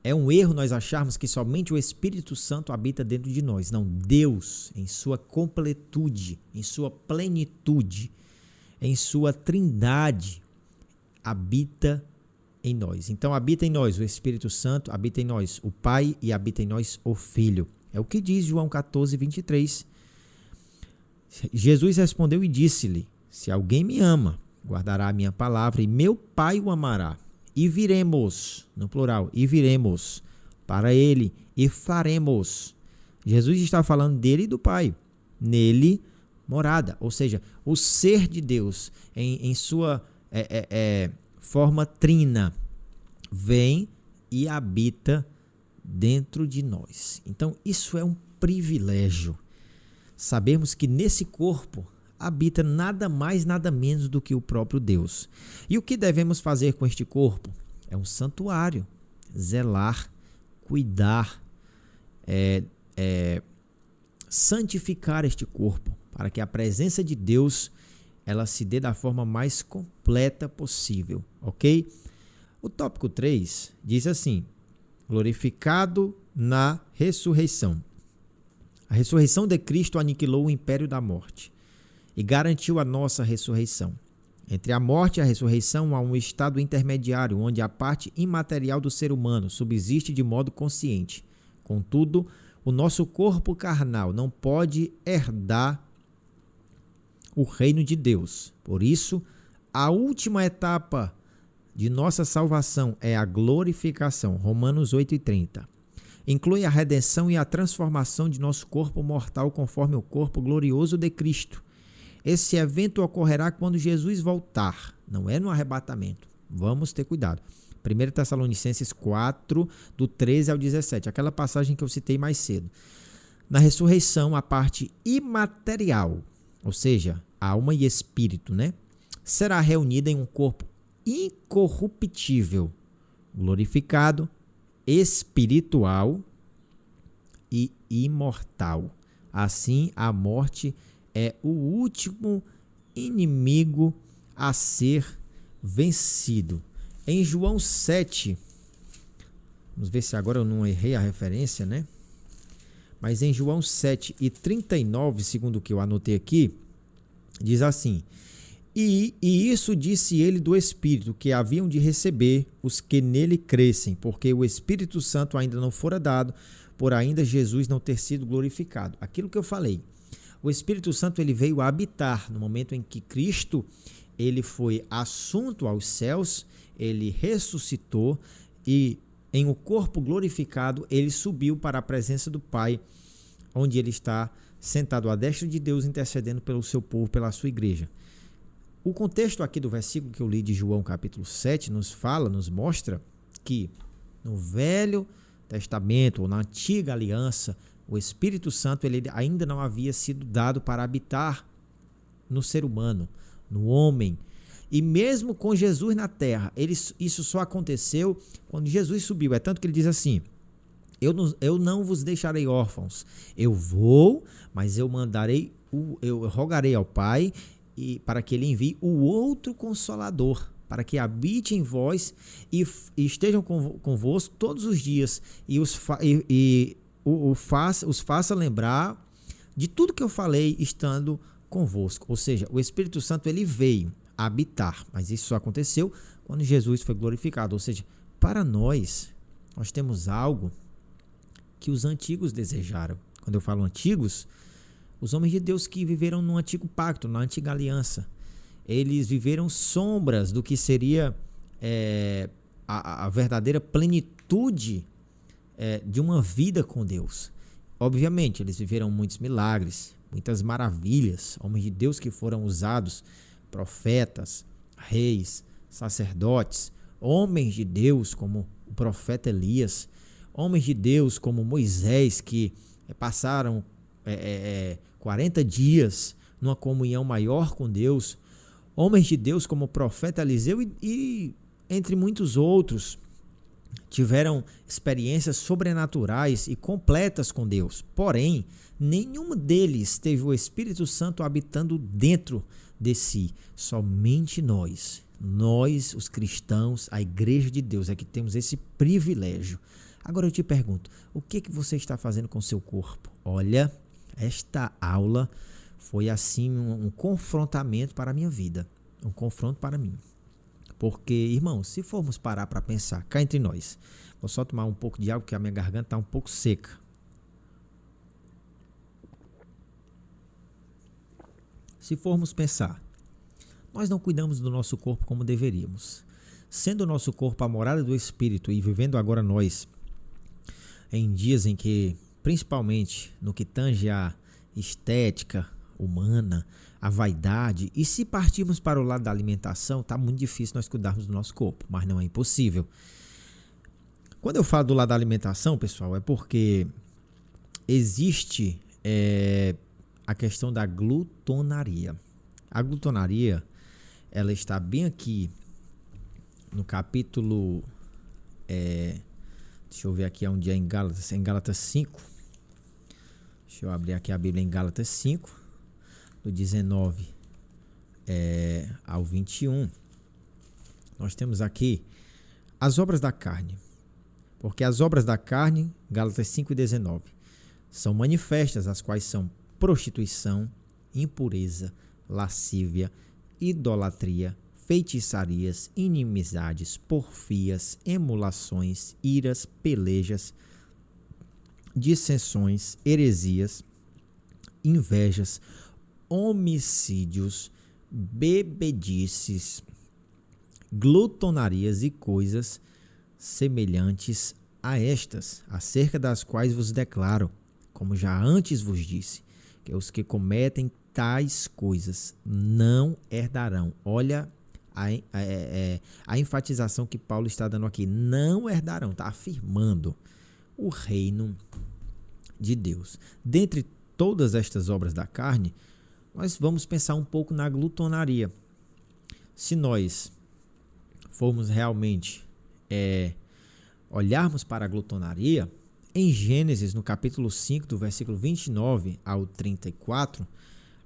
É um erro nós acharmos que somente o Espírito Santo habita dentro de nós. Não, Deus, em sua completude, em sua plenitude, em sua trindade, habita em nós. Então, habita em nós o Espírito Santo, habita em nós o Pai e habita em nós o Filho. É o que diz João 14, 23. Jesus respondeu e disse-lhe: se alguém me ama, guardará a minha palavra e meu Pai o amará. E viremos, no plural, e viremos para ele e faremos. Jesus está falando dele e do Pai. Nele, morada. Ou seja, o ser de Deus em sua forma trina vem e habita dentro de nós. Então, isso é um privilégio. Sabemos que nesse corpo habita nada mais, nada menos do que o próprio Deus. E o que devemos fazer com este corpo? É um santuário. Zelar, cuidar, santificar este corpo, para que a presença de Deus ela se dê da forma mais completa possível, ok? O tópico 3 diz assim: glorificado na ressurreição. A ressurreição de Cristo aniquilou o império da morte e garantiu a nossa ressurreição. Entre a morte e a ressurreição há um estado intermediário, onde a parte imaterial do ser humano subsiste de modo consciente. Contudo, o nosso corpo carnal não pode herdar o reino de Deus. Por isso, a última etapa de nossa salvação é a glorificação. Romanos 8:30. Inclui a redenção e a transformação de nosso corpo mortal conforme o corpo glorioso de Cristo. Esse evento ocorrerá quando Jesus voltar, não é no arrebatamento. Vamos ter cuidado. 1 Tessalonicenses 4, do 13 ao 17, aquela passagem que eu citei mais cedo. Na ressurreição, a parte imaterial, ou seja, alma e espírito, será reunida em um corpo incorruptível, glorificado, espiritual e imortal. Assim, a morte é o último inimigo a ser vencido. Em João 7, vamos ver se agora eu não errei a referência, Mas em João 7 e 39, segundo o que eu anotei aqui, diz assim: E isso disse ele do Espírito, que haviam de receber os que nele crescem, porque o Espírito Santo ainda não fora dado, por ainda Jesus não ter sido glorificado. Aquilo que eu falei, o Espírito Santo ele veio a habitar no momento em que Cristo ele foi assunto aos céus, ele ressuscitou e em um corpo glorificado ele subiu para a presença do Pai, onde ele está sentado à destra de Deus, intercedendo pelo seu povo, pela sua igreja. O contexto aqui do versículo que eu li de João capítulo 7 nos mostra que no Velho Testamento, ou na Antiga Aliança, o Espírito Santo ele ainda não havia sido dado para habitar no ser humano, no homem. E mesmo com Jesus na terra, isso só aconteceu quando Jesus subiu. É tanto que ele diz assim: eu não vos deixarei órfãos. Eu vou, mas eu rogarei ao Pai e para que ele envie o outro Consolador, para que habite em vós e estejam convosco todos os dias e os faça lembrar de tudo que eu falei estando convosco. Ou seja, o Espírito Santo ele veio habitar, mas isso só aconteceu quando Jesus foi glorificado. Ou seja, para nós temos algo que os antigos desejaram. Quando eu falo antigos, os homens de Deus que viveram no antigo pacto, na antiga aliança, eles viveram sombras do que seria a verdadeira plenitude de uma vida com Deus. Obviamente, eles viveram muitos milagres, muitas maravilhas, homens de Deus que foram usados, profetas, reis, sacerdotes, homens de Deus como o profeta Elias, homens de Deus como Moisés, que passaram 40 dias numa comunhão maior com Deus, homens de Deus como o profeta Eliseu e entre muitos outros, tiveram experiências sobrenaturais e completas com Deus. Porém, nenhum deles teve o Espírito Santo habitando dentro de si. Somente nós Nós, os cristãos, a igreja de Deus, é que temos esse privilégio. Agora eu te pergunto, o que você está fazendo com o seu corpo? Olha, esta aula foi assim um confrontamento para a minha vida, um confronto para mim. Porque, irmãos, se formos parar para pensar, cá entre nós, vou só tomar um pouco de água porque a minha garganta está um pouco seca. Se formos pensar, nós não cuidamos do nosso corpo como deveríamos. Sendo o nosso corpo a morada do Espírito e vivendo agora nós em dias em que, principalmente no que tange a estética humana, a vaidade, e se partirmos para o lado da alimentação, está muito difícil nós cuidarmos do nosso corpo, mas não é impossível. Quando eu falo do lado da alimentação, pessoal, é porque existe a questão da glutonaria. A glutonaria, ela está bem aqui no capítulo, deixa eu ver aqui onde é em Gálatas 5. Deixa eu abrir aqui a Bíblia em Gálatas 5, do 19 ao 21. Nós temos aqui as obras da carne. Porque as obras da carne, Gálatas 5 e 19, são manifestas, as quais são prostituição, impureza, lascívia, idolatria, feitiçarias, inimizades, porfias, emulações, iras, pelejas, dissensões, heresias, invejas, homicídios, bebedices, glutonarias e coisas semelhantes a estas, acerca das quais vos declaro, como já antes vos disse, que os que cometem tais coisas não herdarão. Olha a enfatização que Paulo está dando aqui. Não herdarão, está afirmando o reino de Deus. Dentre todas estas obras da carne, nós vamos pensar um pouco na glutonaria. Se nós formos realmente olharmos para a glutonaria, em Gênesis, no capítulo 5, do versículo 29 ao 34,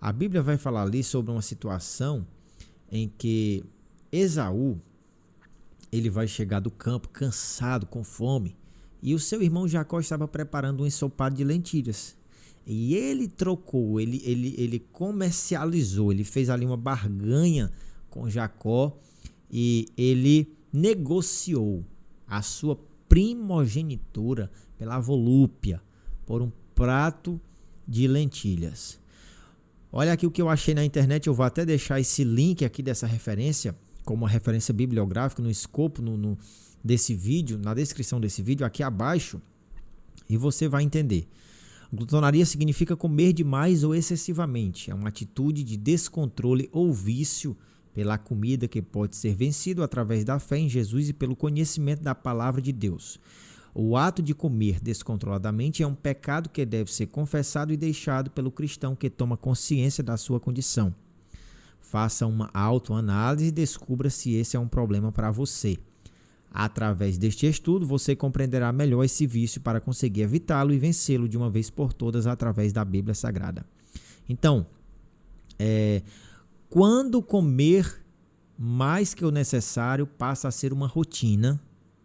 a Bíblia vai falar ali sobre uma situação em que Esaú, ele vai chegar do campo cansado, com fome, e o seu irmão Jacó estava preparando um ensopado de lentilhas. E ele trocou, ele comercializou, ele fez ali uma barganha com Jacó e ele negociou a sua primogenitura pela volúpia, por um prato de lentilhas. Olha aqui o que eu achei na internet, eu vou até deixar esse link aqui dessa referência, como uma referência bibliográfica no escopo desse vídeo, na descrição desse vídeo, aqui abaixo, e você vai entender. Glutonaria significa comer demais ou excessivamente. É uma atitude de descontrole ou vício pela comida que pode ser vencido através da fé em Jesus e pelo conhecimento da palavra de Deus. O ato de comer descontroladamente é um pecado que deve ser confessado e deixado pelo cristão que toma consciência da sua condição. Faça uma autoanálise e descubra se esse é um problema para você. Através deste estudo, você compreenderá melhor esse vício para conseguir evitá-lo e vencê-lo de uma vez por todas através da Bíblia Sagrada. Então, quando comer mais que o necessário passa a ser uma rotina,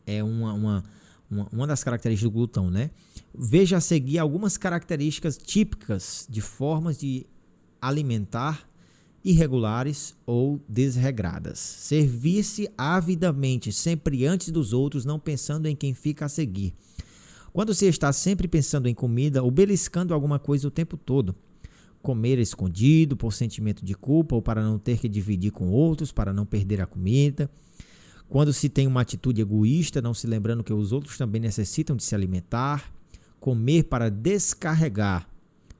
é uma das características do glutão, né? Veja a seguir algumas características típicas de formas de alimentar irregulares ou desregradas. Servir-se avidamente, sempre antes dos outros, não pensando em quem fica a seguir. Quando você está sempre pensando em comida ou beliscando alguma coisa o tempo todo. Comer escondido por sentimento de culpa ou para não ter que dividir com outros, para não perder a comida. Quando se tem uma atitude egoísta, não se lembrando que os outros também necessitam de se alimentar. Comer para descarregar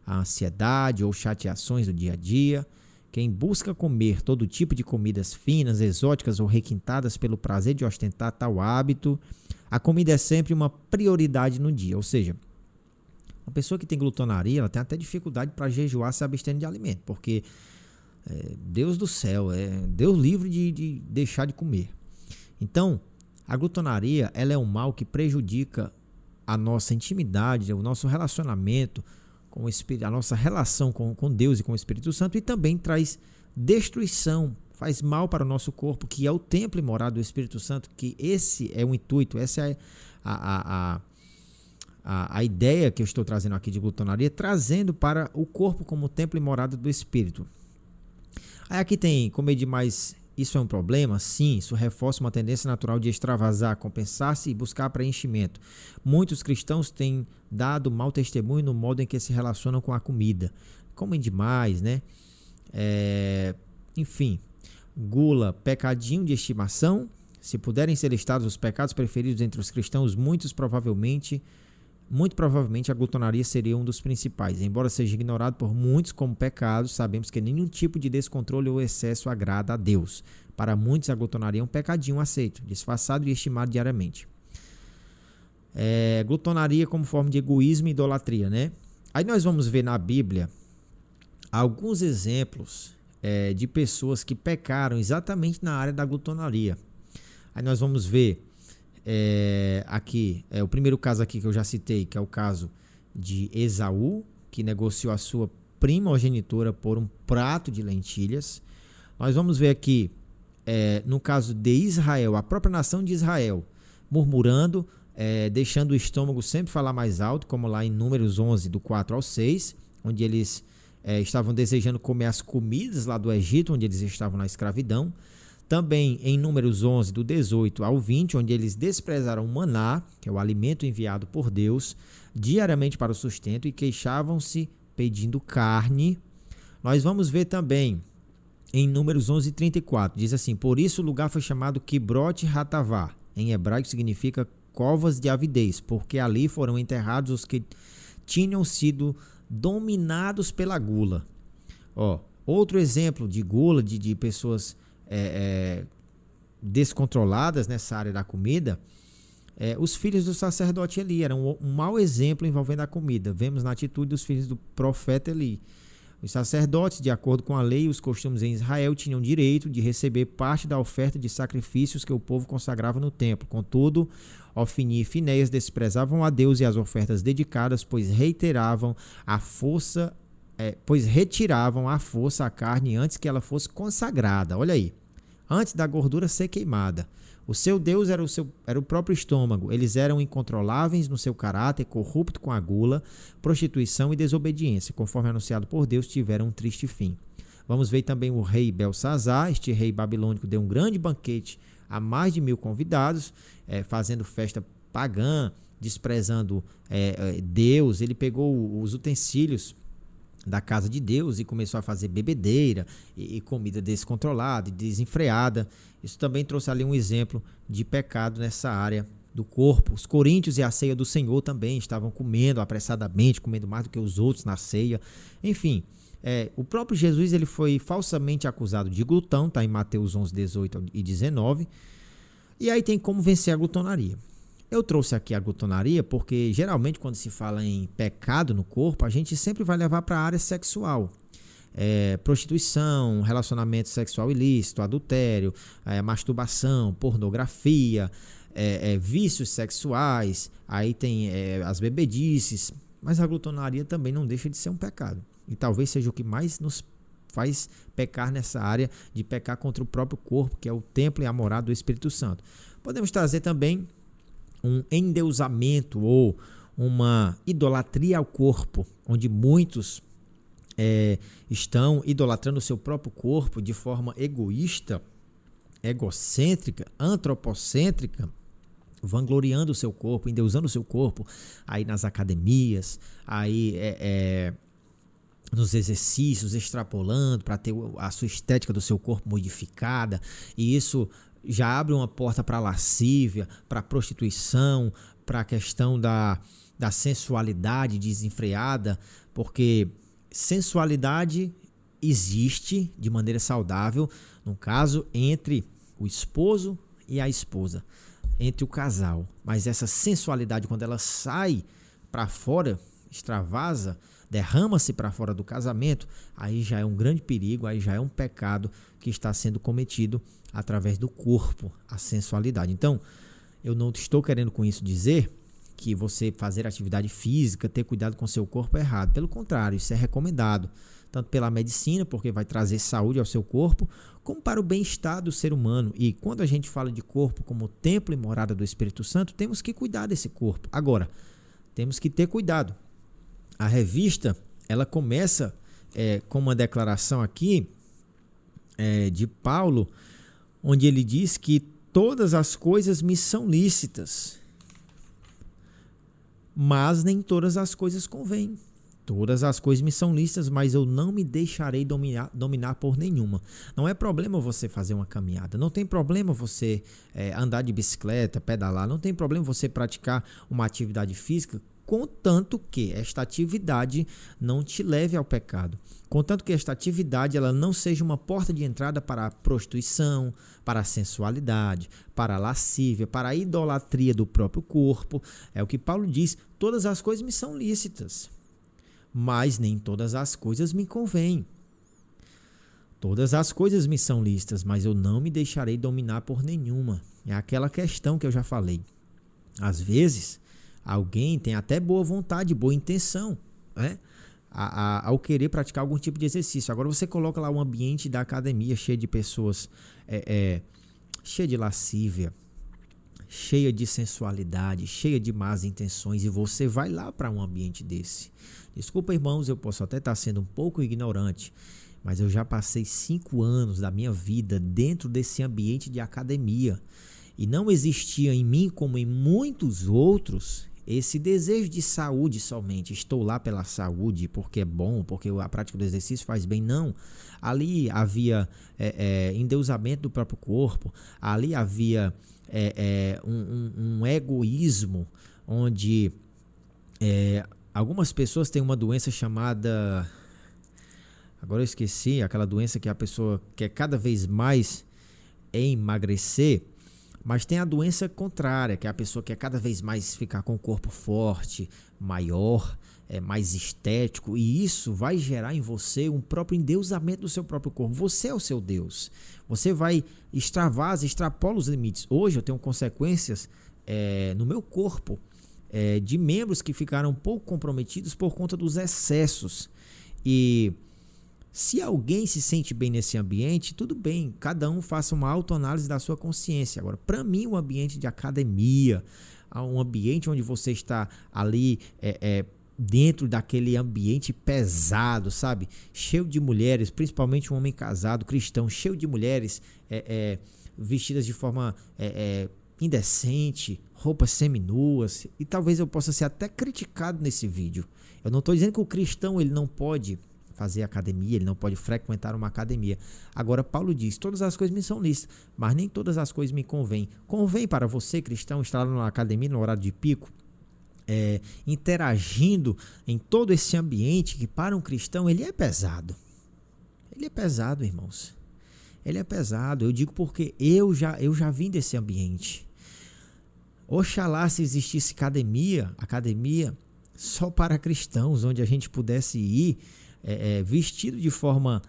a ansiedade ou chateações do dia a dia. Quem busca comer todo tipo de comidas finas, exóticas ou requintadas pelo prazer de ostentar tal hábito, a comida é sempre uma prioridade no dia. Ou seja, uma pessoa que tem glutonaria, ela tem até dificuldade para jejuar se abstendo de alimento, porque Deus do céu, Deus livre de deixar de comer. Então, a glutonaria, ela é um mal que prejudica a nossa intimidade, o nosso relacionamento com o Espírito, a nossa relação com Deus e com o Espírito Santo, e também traz destruição, faz mal para o nosso corpo, que é o templo e morada do Espírito Santo, que esse é o intuito, essa é a ideia que eu estou trazendo aqui de glutonaria, trazendo para o corpo como templo e morada do Espírito. Aí aqui tem comer demais, isso é um problema? Sim, isso reforça uma tendência natural de extravasar, compensar-se e buscar preenchimento. Muitos cristãos têm dado mau testemunho no modo em que se relacionam com a comida. Comem demais, né? Enfim, gula, pecadinho de estimação. Se puderem ser listados os pecados preferidos entre os cristãos, muito provavelmente a glutonaria seria um dos principais. Embora seja ignorado por muitos como pecado, sabemos que nenhum tipo de descontrole ou excesso agrada a Deus. Para muitos, a glutonaria é um pecadinho aceito, disfarçado e estimado diariamente. Glutonaria como forma de egoísmo e idolatria, né? Aí nós vamos ver na Bíblia alguns exemplos de pessoas que pecaram exatamente na área da glutonaria. Aí nós vamos ver aqui, o primeiro caso aqui que eu já citei, que é o caso de Esaú, que negociou a sua primogenitura por um prato de lentilhas. Nós vamos ver aqui, no caso de Israel, a própria nação de Israel, murmurando, deixando o estômago sempre falar mais alto, como lá em Números 11, do 4 ao 6, onde eles estavam desejando comer as comidas lá do Egito, onde eles estavam na escravidão. Também em Números 11, do 18 ao 20, onde eles desprezaram o maná, que é o alimento enviado por Deus, diariamente para o sustento, e queixavam-se pedindo carne. Nós vamos ver também em Números 11, 34, diz assim: por isso o lugar foi chamado Kibrot Hatavá, em hebraico significa covas de avidez, porque ali foram enterrados os que tinham sido dominados pela gula. Outro exemplo de gula, de pessoas descontroladas nessa área da comida, os filhos do sacerdote Eli eram um mau exemplo envolvendo a comida. Vemos na atitude dos filhos do profeta Eli. Os sacerdotes, de acordo com a lei e os costumes em Israel, tinham direito de receber parte da oferta de sacrifícios que o povo consagrava no templo. Contudo, Ofni e Finéias desprezavam a Deus e as ofertas dedicadas, pois retiravam à força a carne antes que ela fosse consagrada. Olha aí, antes da gordura ser queimada. O seu Deus era o próprio estômago. Eles eram incontroláveis no seu caráter, corrupto com a gula, prostituição e desobediência. Conforme anunciado por Deus, tiveram um triste fim. Vamos ver também o rei Belsazar. Este rei babilônico deu um grande banquete a mais de 1000 convidados, fazendo festa pagã, desprezando Deus. Ele pegou os utensílios da casa de Deus e começou a fazer bebedeira e comida descontrolada e desenfreada. Isso também trouxe ali um exemplo de pecado nessa área do corpo. Os coríntios e a ceia do Senhor também estavam comendo apressadamente, comendo mais do que os outros na ceia. Enfim, o próprio Jesus ele foi falsamente acusado de glutão, está em Mateus 11, 18 e 19. E aí tem como vencer a glutonaria. Eu trouxe aqui a glutonaria porque geralmente quando se fala em pecado no corpo, a gente sempre vai levar para a área sexual. Prostituição, relacionamento sexual ilícito, adultério, masturbação, pornografia, vícios sexuais, aí tem as bebedices, mas a glutonaria também não deixa de ser um pecado. E talvez seja o que mais nos faz pecar nessa área de pecar contra o próprio corpo, que é o templo e a morada do Espírito Santo. Podemos trazer também um endeusamento ou uma idolatria ao corpo, onde muitos estão idolatrando o seu próprio corpo de forma egoísta, egocêntrica, antropocêntrica, vangloriando o seu corpo, endeusando o seu corpo, aí nas academias, aí nos exercícios, extrapolando para ter a sua estética do seu corpo modificada, e isso já abre uma porta para a lascívia, para a prostituição, para a questão da sensualidade desenfreada, porque sensualidade existe de maneira saudável, no caso, entre o esposo e a esposa, entre o casal. Mas essa sensualidade, quando ela sai para fora, extravasa, derrama-se para fora do casamento, aí já é um grande perigo, aí já é um pecado que está sendo cometido através do corpo, a sensualidade. Então, eu não estou querendo com isso dizer que você fazer atividade física, ter cuidado com seu corpo é errado. Pelo contrário, isso é recomendado, tanto pela medicina, porque vai trazer saúde ao seu corpo, como para o bem-estar do ser humano. E quando a gente fala de corpo como templo e morada do Espírito Santo, temos que cuidar desse corpo. Agora, temos que ter cuidado. A revista, ela começa com uma declaração aqui de Paulo, onde ele diz que todas as coisas me são lícitas, mas nem todas as coisas convêm. Todas as coisas me são lícitas, mas eu não me deixarei dominar por nenhuma. Não é problema você fazer uma caminhada, não tem problema você andar de bicicleta, pedalar, não tem problema você praticar uma atividade física, contanto que esta atividade não te leve ao pecado. Contanto que esta atividade ela não seja uma porta de entrada para a prostituição, para a sensualidade, para a lascívia, para a idolatria do próprio corpo. É o que Paulo diz, todas as coisas me são lícitas, mas nem todas as coisas me convêm. Todas as coisas me são lícitas, mas eu não me deixarei dominar por nenhuma. É aquela questão que eu já falei. Às vezes, alguém tem até boa vontade, boa intenção, né? Ao querer praticar algum tipo de exercício. Agora você coloca lá um ambiente da academia cheio de pessoas, cheia de lascívia, cheia de sensualidade, cheia de más intenções, e você vai lá para um ambiente desse. Desculpa, irmãos, eu posso até estar sendo um pouco ignorante, mas eu já passei 5 anos da minha vida dentro desse ambiente de academia, e não existia em mim, como em muitos outros, esse desejo de saúde somente. Estou lá pela saúde, porque é bom, porque a prática do exercício faz bem. Não. Ali havia endeusamento do próprio corpo, ali havia um egoísmo, onde algumas pessoas têm uma doença chamada... Agora eu esqueci, aquela doença que a pessoa quer cada vez mais emagrecer, mas tem a doença contrária, que é a pessoa que quer cada vez mais ficar com o corpo forte, maior, mais estético, e isso vai gerar em você um próprio endeusamento do seu próprio corpo. Você é o seu Deus. Você vai extrapola os limites. Hoje eu tenho consequências no meu corpo, de membros que ficaram um pouco comprometidos por conta dos excessos. E se alguém se sente bem nesse ambiente, tudo bem, cada um faça uma autoanálise da sua consciência. Agora, para mim, um ambiente de academia, um ambiente onde você está ali dentro daquele ambiente pesado, sabe? Cheio de mulheres, principalmente um homem casado, cristão, cheio de mulheres vestidas de forma indecente, roupas seminuas, e talvez eu possa ser até criticado nesse vídeo. Eu não estou dizendo que o cristão ele não pode fazer academia, ele não pode frequentar uma academia. Agora Paulo diz, todas as coisas me são lícitas, mas nem todas as coisas me convêm. Convém para você, cristão, estar lá na academia no horário de pico, interagindo em todo esse ambiente que para um cristão ele é pesado. Ele é pesado, irmãos. Ele é pesado. Eu digo porque eu já vim desse ambiente. Oxalá se existisse academia só para cristãos, onde a gente pudesse ir vestido de forma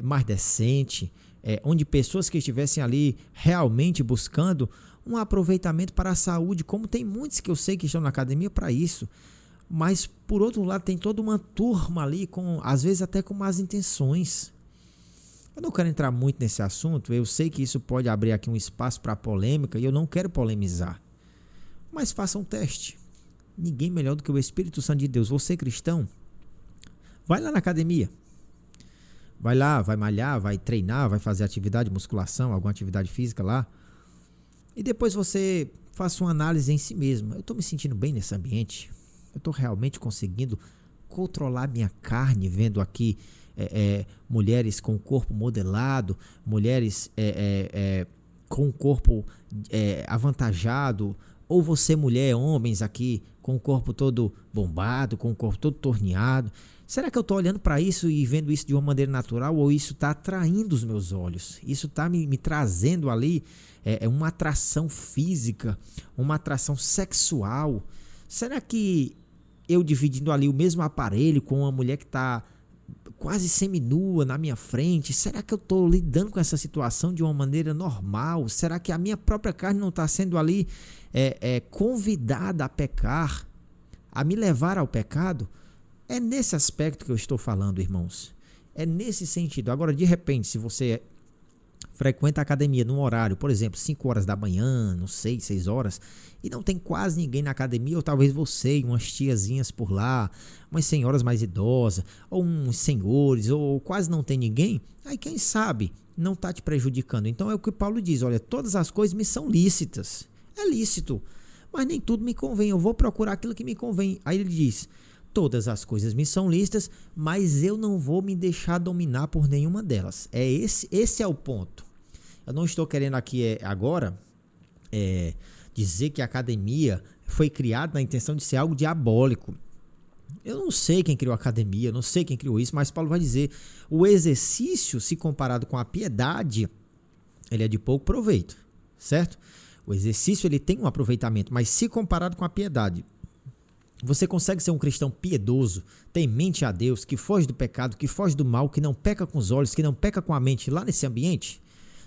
mais decente, onde pessoas que estivessem ali realmente buscando um aproveitamento para a saúde, como tem muitos que eu sei que estão na academia para isso, mas por outro lado tem toda uma turma ali, às vezes até com más intenções. Eu não quero entrar muito nesse assunto, eu sei que isso pode abrir aqui um espaço para polêmica e eu não quero polemizar, mas faça um teste. Ninguém melhor do que o Espírito Santo de Deus. Você cristão, vai lá na academia, vai lá, vai malhar, vai treinar, vai fazer atividade de musculação, alguma atividade física lá, e depois você faça uma análise em si mesmo. Eu estou me sentindo bem nesse ambiente? Eu estou realmente conseguindo controlar minha carne, vendo aqui mulheres com o corpo modelado, mulheres com o corpo avantajado, ou você mulher, homens aqui com o corpo todo bombado, com o corpo todo torneado? Será que eu estou olhando para isso e vendo isso de uma maneira natural, ou isso está atraindo os meus olhos? Isso está me trazendo ali uma atração física, uma atração sexual? Será que eu dividindo ali o mesmo aparelho com uma mulher que está quase seminua na minha frente. Será que eu estou lidando com essa situação de uma maneira normal? Será que a minha própria carne não está sendo ali convidada a pecar, a me levar ao pecado? É nesse aspecto que eu estou falando, irmãos. É nesse sentido. Agora, de repente, se você frequenta a academia num horário, por exemplo, 5 horas da manhã, não sei, 6 horas, e não tem quase ninguém na academia, ou talvez você e umas tiazinhas por lá, umas senhoras mais idosas, ou uns senhores, ou quase não tem ninguém, aí quem sabe não está te prejudicando. Então é o que Paulo diz, olha, todas as coisas me são lícitas. É lícito, mas nem tudo me convém, eu vou procurar aquilo que me convém. Aí ele diz, todas as coisas me são lícitas, mas eu não vou me deixar dominar por nenhuma delas. Esse é o ponto. Eu não estou querendo aqui agora dizer que a academia foi criada na intenção de ser algo diabólico. Eu não sei quem criou a academia, eu não sei quem criou isso, mas Paulo vai dizer, o exercício, se comparado com a piedade, ele é de pouco proveito, certo? O exercício ele tem um aproveitamento, mas se comparado com a piedade, você consegue ser um cristão piedoso, temente a Deus, que foge do pecado, que foge do mal, que não peca com os olhos, que não peca com a mente lá nesse ambiente?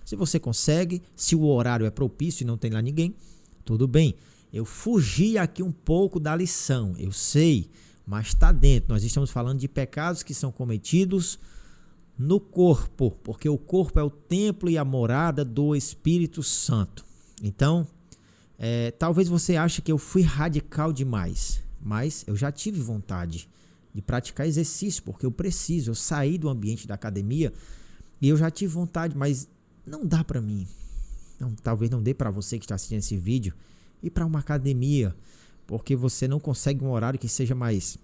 Se você consegue, se o horário é propício e não tem lá ninguém, tudo bem. Eu fugi aqui um pouco da lição, eu sei, mas está dentro. Nós estamos falando de pecados que são cometidos no corpo, porque o corpo é o templo e a morada do Espírito Santo. Então, talvez você ache que eu fui radical demais, mas eu já tive vontade de praticar exercício, porque eu preciso. Eu saí do ambiente da academia e eu já tive vontade, mas não dá para mim. Talvez não dê para você que está assistindo esse vídeo ir para uma academia, porque você não consegue um horário que seja mais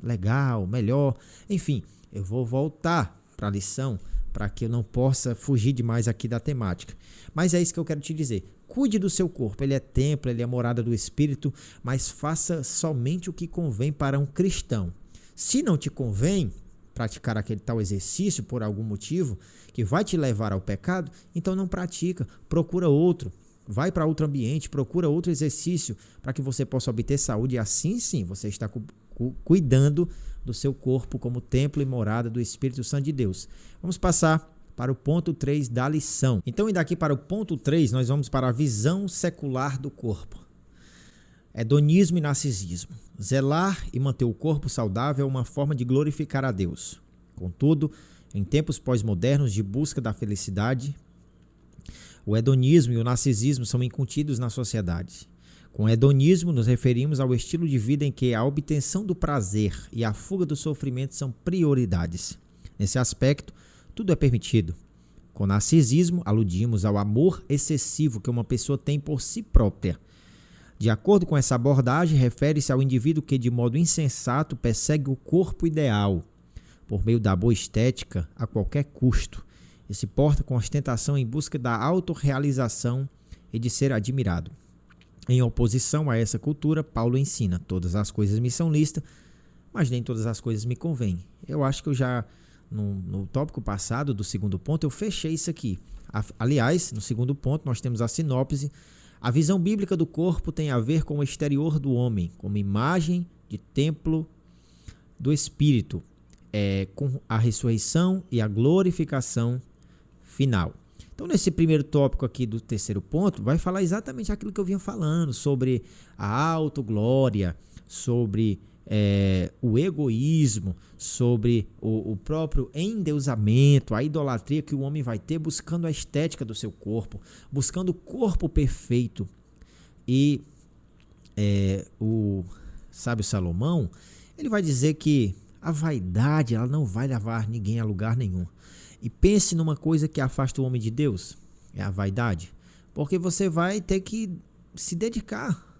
legal, melhor. Enfim, eu vou voltar para a lição para que eu não possa fugir demais aqui da temática. Mas é isso que eu quero te dizer. Cuide do seu corpo, ele é templo, ele é morada do Espírito, mas faça somente o que convém para um cristão. Se não te convém praticar aquele tal exercício por algum motivo que vai te levar ao pecado, então não pratica, procura outro, vai para outro ambiente, procura outro exercício para que você possa obter saúde e assim sim você está cuidando do seu corpo como templo e morada do Espírito Santo de Deus. Vamos passar para o ponto 3 da lição. Então, indo aqui para o ponto 3, nós vamos para a visão secular do corpo. Hedonismo e narcisismo. Zelar e manter o corpo saudável é uma forma de glorificar a Deus. Contudo, em tempos pós-modernos de busca da felicidade, o hedonismo e o narcisismo são incutidos na sociedade. Com hedonismo, nos referimos ao estilo de vida em que a obtenção do prazer e a fuga do sofrimento são prioridades. Nesse aspecto, tudo é permitido. Com narcisismo, aludimos ao amor excessivo que uma pessoa tem por si própria. De acordo com essa abordagem, refere-se ao indivíduo que, de modo insensato, persegue o corpo ideal, por meio da boa estética, a qualquer custo, e se porta com ostentação em busca da autorrealização e de ser admirado. Em oposição a essa cultura, Paulo ensina: todas as coisas me são lícitas, mas nem todas as coisas me convêm. Eu acho que eu já, no tópico passado do segundo ponto, eu fechei isso aqui. Aliás, no segundo ponto, nós temos a sinopse. A visão bíblica do corpo tem a ver com o exterior do homem, como imagem de templo do Espírito, com a ressurreição e a glorificação final. Então, nesse primeiro tópico aqui do terceiro ponto, vai falar exatamente aquilo que eu vinha falando, sobre a autoglória, sobre o egoísmo, sobre o próprio endeusamento, a idolatria que o homem vai ter buscando a estética do seu corpo, buscando o corpo perfeito. E o sábio Salomão, ele vai dizer que a vaidade ela não vai levar ninguém a lugar nenhum. E pense numa coisa que afasta o homem de Deus, é a vaidade. Porque você vai ter que se dedicar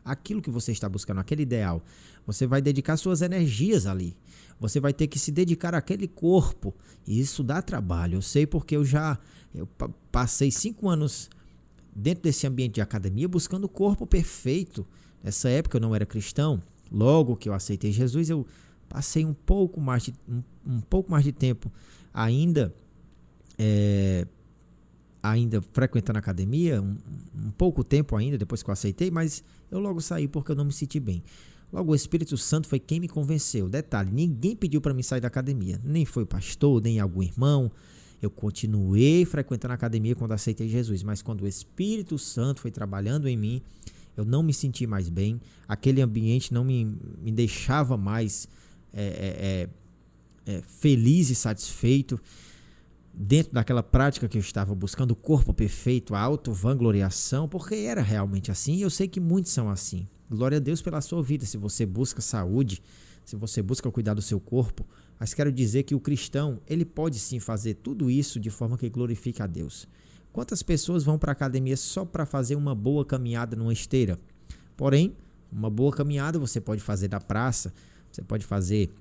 àquilo que você está buscando, aquele ideal. Você vai dedicar suas energias ali. Você vai ter que se dedicar àquele corpo. E isso dá trabalho. Eu sei porque eu passei 5 anos dentro desse ambiente de academia buscando o corpo perfeito. Nessa época eu não era cristão. Logo que eu aceitei Jesus, eu passei um pouco mais de tempo ainda frequentando a academia, um pouco tempo ainda depois que eu aceitei, mas eu logo saí porque eu não me senti bem. Logo, o Espírito Santo foi quem me convenceu. Detalhe, ninguém pediu para mim sair da academia. Nem foi o pastor, nem algum irmão. Eu continuei frequentando a academia quando aceitei Jesus. Mas quando o Espírito Santo foi trabalhando em mim, eu não me senti mais bem. Aquele ambiente não me deixava mais feliz e satisfeito dentro daquela prática que eu estava buscando, o corpo perfeito, a auto-vangloriação, porque era realmente assim, e eu sei que muitos são assim. Glória a Deus pela sua vida, se você busca saúde, se você busca cuidar do seu corpo, mas quero dizer que o cristão, ele pode sim fazer tudo isso de forma que glorifique a Deus. Quantas pessoas vão para a academia só para fazer uma boa caminhada numa esteira? Porém, uma boa caminhada você pode fazer na praça, você pode fazer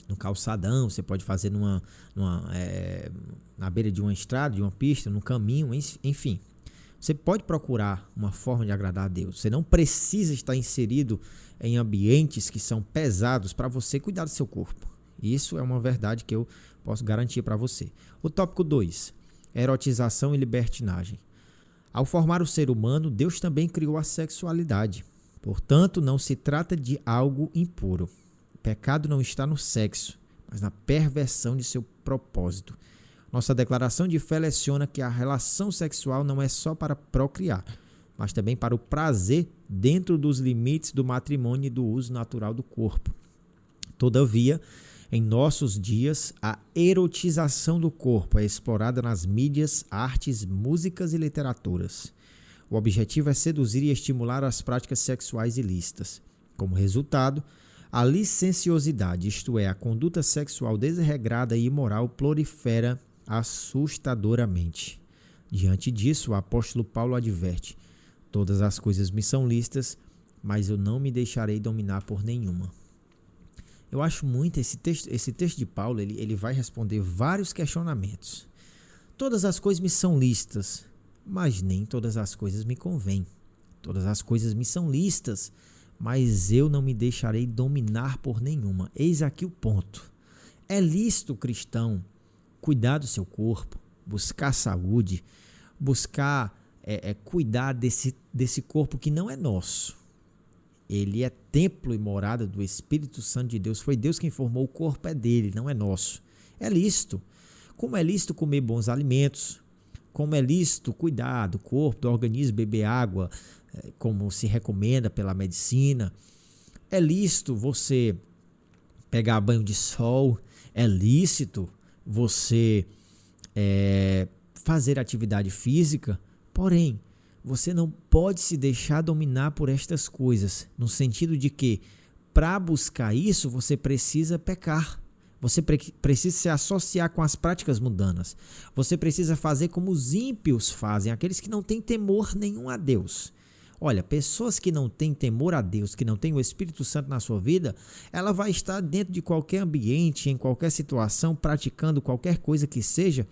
no calçadão, você pode fazer na beira de uma estrada, de uma pista, no caminho, enfim. Você pode procurar uma forma de agradar a Deus. Você não precisa estar inserido em ambientes que são pesados para você cuidar do seu corpo. Isso é uma verdade que eu posso garantir para você. O tópico 2, erotização e libertinagem. Ao formar o ser humano, Deus também criou a sexualidade. Portanto, não se trata de algo impuro. O pecado não está no sexo, mas na perversão de seu propósito. Nossa declaração de fé leciona que a relação sexual não é só para procriar, mas também para o prazer dentro dos limites do matrimônio e do uso natural do corpo. Todavia, em nossos dias, a erotização do corpo é explorada nas mídias, artes, músicas e literaturas. O objetivo é seduzir e estimular as práticas sexuais ilícitas. Como resultado, a licenciosidade, isto é, a conduta sexual desregrada e imoral, prolifera assustadoramente. Diante disso, o apóstolo Paulo adverte: todas as coisas me são lícitas, mas eu não me deixarei dominar por nenhuma. Eu acho muito esse texto de Paulo, ele vai responder vários questionamentos. Todas as coisas me são lícitas, mas nem todas as coisas me convêm. Todas as coisas me são lícitas, mas eu não me deixarei dominar por nenhuma. Eis aqui o ponto. É lícito o cristão cuidar do seu corpo, buscar saúde, buscar cuidar desse corpo que não é nosso. Ele é templo e morada do Espírito Santo de Deus. Foi Deus quem formou, o corpo é dele, não é nosso. É lícito. Como é lícito comer bons alimentos, como é lícito cuidar do corpo, do organismo, beber água, como se recomenda pela medicina. É lícito você pegar banho de sol, é lícito você fazer atividade física, porém, você não pode se deixar dominar por estas coisas, no sentido de que, para buscar isso, você precisa pecar. Você precisa se associar com as práticas mundanas. Você precisa fazer como os ímpios fazem, aqueles que não têm temor nenhum a Deus. Olha, pessoas que não têm temor a Deus, que não têm o Espírito Santo na sua vida, ela vai estar dentro de qualquer ambiente, em qualquer situação, praticando qualquer coisa que seja,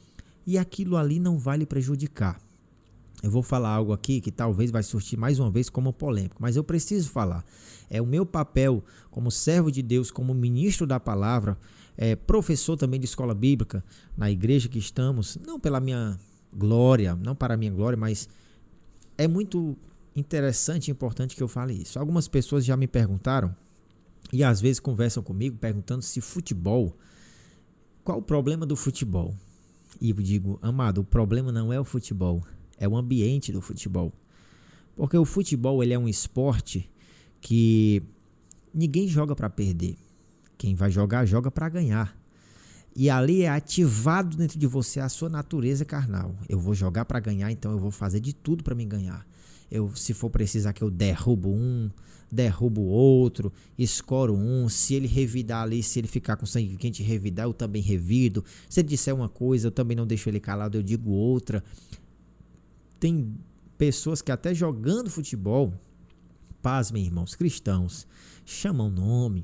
e aquilo ali não vai lhe prejudicar. Eu vou falar algo aqui que talvez vai surgir mais uma vez como polêmico, mas eu preciso falar. É o meu papel como servo de Deus, como ministro da palavra, professor também de escola bíblica na igreja que estamos, não pela minha glória, não para a minha glória, mas é muito interessante e importante que eu fale isso. Algumas pessoas já me perguntaram e às vezes conversam comigo perguntando se futebol, qual o problema do futebol? E eu digo, amado, o problema não é o futebol, é o ambiente do futebol. Porque o futebol ele é um esporte que ninguém joga para perder. Quem vai jogar, joga para ganhar. E ali é ativado dentro de você a sua natureza carnal. Eu vou jogar para ganhar, então eu vou fazer de tudo para me ganhar. Se for precisar que eu derrubo um, derrubo o outro, escoro um. Se ele revidar ali, se ele ficar com sangue quente e revidar, eu também revido. Se ele disser uma coisa, eu também não deixo ele calado, eu digo outra. Tem pessoas que até jogando futebol, pasmem, irmãos, cristãos, chamam nome,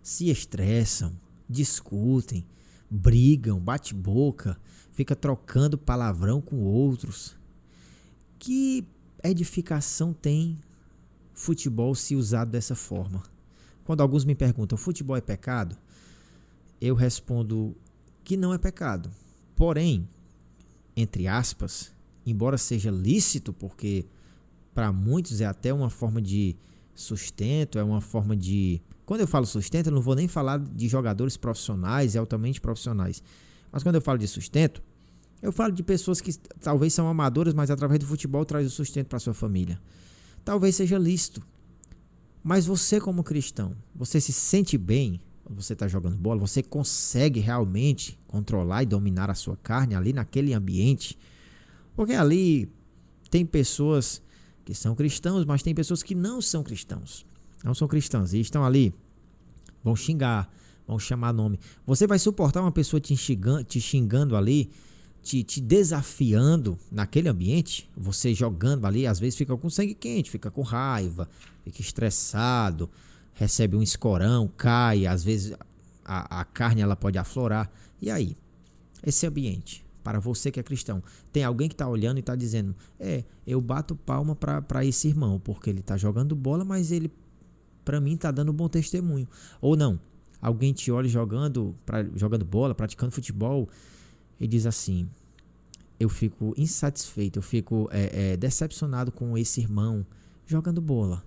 se estressam, discutem, brigam, bate boca, fica trocando palavrão com outros. Que edificação tem futebol se usado dessa forma? Quando alguns me perguntam, futebol é pecado? Eu respondo que não é pecado. Porém, entre aspas, embora seja lícito, porque para muitos é até uma forma de sustento, é uma forma de... Quando eu falo sustento, eu não vou nem falar de jogadores profissionais e altamente profissionais. Mas quando eu falo de sustento, eu falo de pessoas que talvez são amadoras, mas através do futebol traz o sustento para sua família. Talvez seja lícito. Mas você como cristão, você se sente bem quando você está jogando bola? Você consegue realmente controlar e dominar a sua carne ali naquele ambiente? Porque ali tem pessoas que são cristãos, mas tem pessoas que não são cristãos. Não são cristãs e estão ali, vão xingar, vão chamar nome. Você vai suportar uma pessoa te xingando ali, te desafiando naquele ambiente? Você jogando ali, às vezes fica com sangue quente, fica com raiva, fica estressado, recebe um escorão, cai, às vezes a carne ela pode aflorar. E aí? Esse ambiente, para você que é cristão, tem alguém que está olhando e está dizendo, eu bato palma para esse irmão, porque ele está jogando bola, mas ele, para mim, está dando um bom testemunho. Ou não, alguém te olha jogando bola, praticando futebol, e diz assim, eu fico insatisfeito, eu fico decepcionado com esse irmão jogando bola,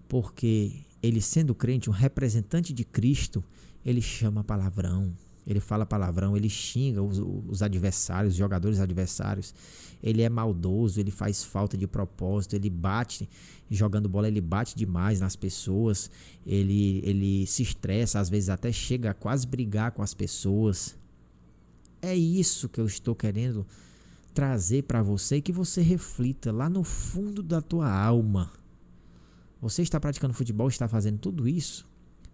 porque ele, sendo crente, um representante de Cristo, ele chama palavrão, ele fala palavrão, ele xinga os adversários, os jogadores adversários, ele é maldoso, ele faz falta de propósito, ele bate, jogando bola ele bate demais nas pessoas, ele se estressa, às vezes até chega a quase brigar com as pessoas. É isso que eu estou querendo trazer para você e que você reflita lá no fundo da tua alma. Você está praticando futebol, está fazendo tudo isso?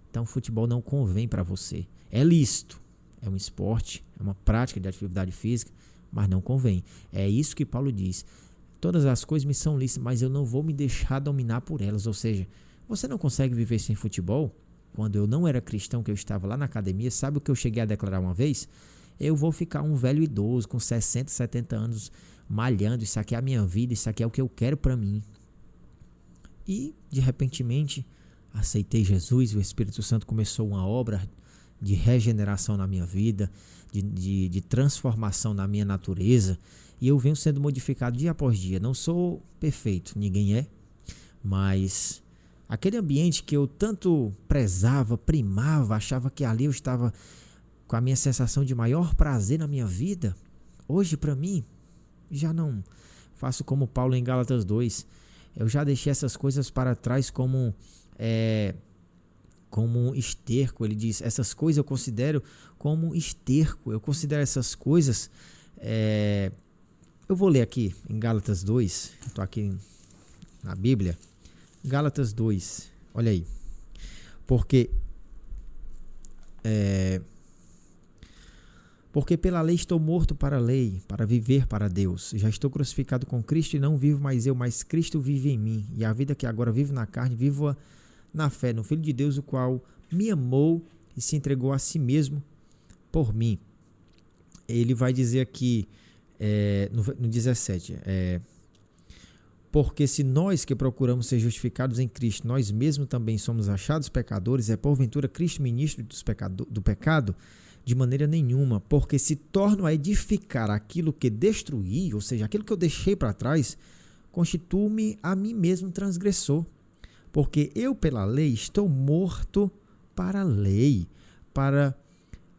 Então futebol não convém para você. É lícito, é um esporte, é uma prática de atividade física, mas não convém. É isso que Paulo diz. Todas as coisas me são lícitas, mas eu não vou me deixar dominar por elas. Ou seja, você não consegue viver sem futebol? Quando eu não era cristão, que eu estava lá na academia, sabe o que eu cheguei a declarar uma vez? Eu vou ficar um velho idoso com 60, 70 anos malhando, isso aqui é a minha vida, isso aqui é o que eu quero para mim. E, de repentemente, aceitei Jesus e o Espírito Santo começou uma obra de regeneração na minha vida, de transformação na minha natureza, e eu venho sendo modificado dia após dia. Não sou perfeito, ninguém é, mas aquele ambiente que eu tanto prezava, primava, achava que ali eu estava com a minha sensação de maior prazer na minha vida, hoje para mim, já não faço como Paulo em Gálatas 2, eu já deixei essas coisas para trás como um esterco. Ele diz, essas coisas eu considero como esterco, eu considero essas coisas, eu vou ler aqui em Gálatas 2, estou aqui na Bíblia, Gálatas 2, olha aí, porque pela lei estou morto para a lei, para viver para Deus. Já estou crucificado com Cristo e não vivo mais eu, mas Cristo vive em mim. E a vida que agora vivo na carne, vivo-a na fé, no Filho de Deus, o qual me amou e se entregou a si mesmo por mim. Ele vai dizer aqui, no 17, porque se nós que procuramos ser justificados em Cristo, nós mesmos também somos achados pecadores, é porventura Cristo ministro do pecado? De maneira nenhuma, porque se torno a edificar aquilo que destruí, ou seja, aquilo que eu deixei para trás, constituo-me a mim mesmo transgressor. Porque eu, pela lei, estou morto para a lei, para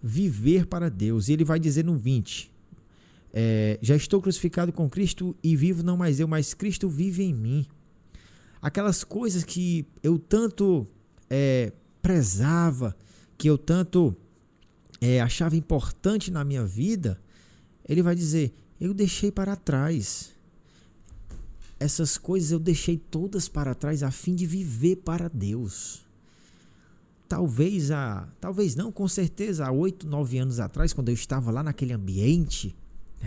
viver para Deus. E ele vai dizer no 20, já estou crucificado com Cristo e vivo não mais eu, mas Cristo vive em mim. Aquelas coisas que eu tanto prezava, que eu tanto achava importante na minha vida, ele vai dizer, eu deixei para trás. Essas coisas eu deixei todas para trás a fim de viver para Deus. Talvez não, com certeza, há 8, 9 anos atrás, quando eu estava lá naquele ambiente,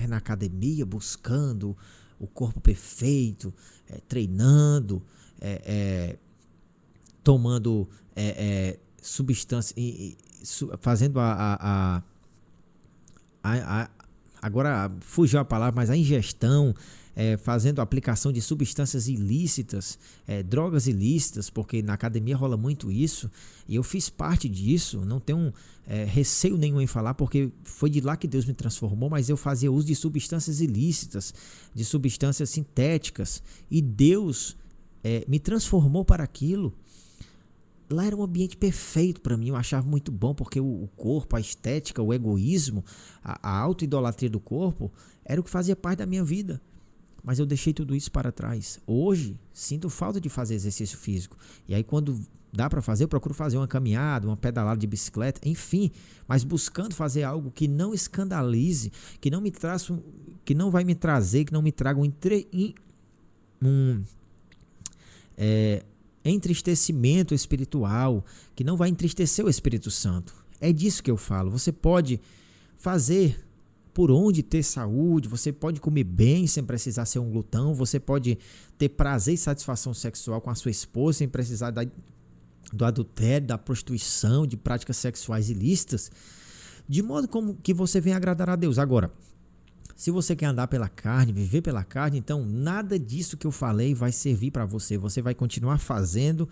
na academia, buscando o corpo perfeito, treinando, tomando substância, fazendo agora fugiu a palavra, mas a ingestão, fazendo a aplicação de substâncias ilícitas, drogas ilícitas, porque na academia rola muito isso, e eu fiz parte disso, não tenho receio nenhum em falar, porque foi de lá que Deus me transformou, mas eu fazia uso de substâncias ilícitas, de substâncias sintéticas, e Deus me transformou para aquilo. lá era um ambiente perfeito para mim, eu achava muito bom, porque o corpo, a estética, o egoísmo, a auto-idolatria do corpo, era o que fazia parte da minha vida. Mas eu deixei tudo isso para trás. Hoje, sinto falta de fazer exercício físico. E aí, quando dá para fazer, eu procuro fazer uma caminhada, uma pedalada de bicicleta, enfim, mas buscando fazer algo que não escandalize, que não me traça, que não vai me trazer, que não me traga um entristecimento espiritual, que não vai entristecer o Espírito Santo. É disso que eu falo. Você pode fazer por onde ter saúde, você pode comer bem sem precisar ser um glutão, você pode ter prazer e satisfação sexual com a sua esposa sem precisar do adultério, da prostituição, de práticas sexuais ilícitas, de modo como que você venha agradar a Deus. Agora, se você quer andar pela carne, viver pela carne, então nada disso que eu falei vai servir para você. Você vai continuar fazendo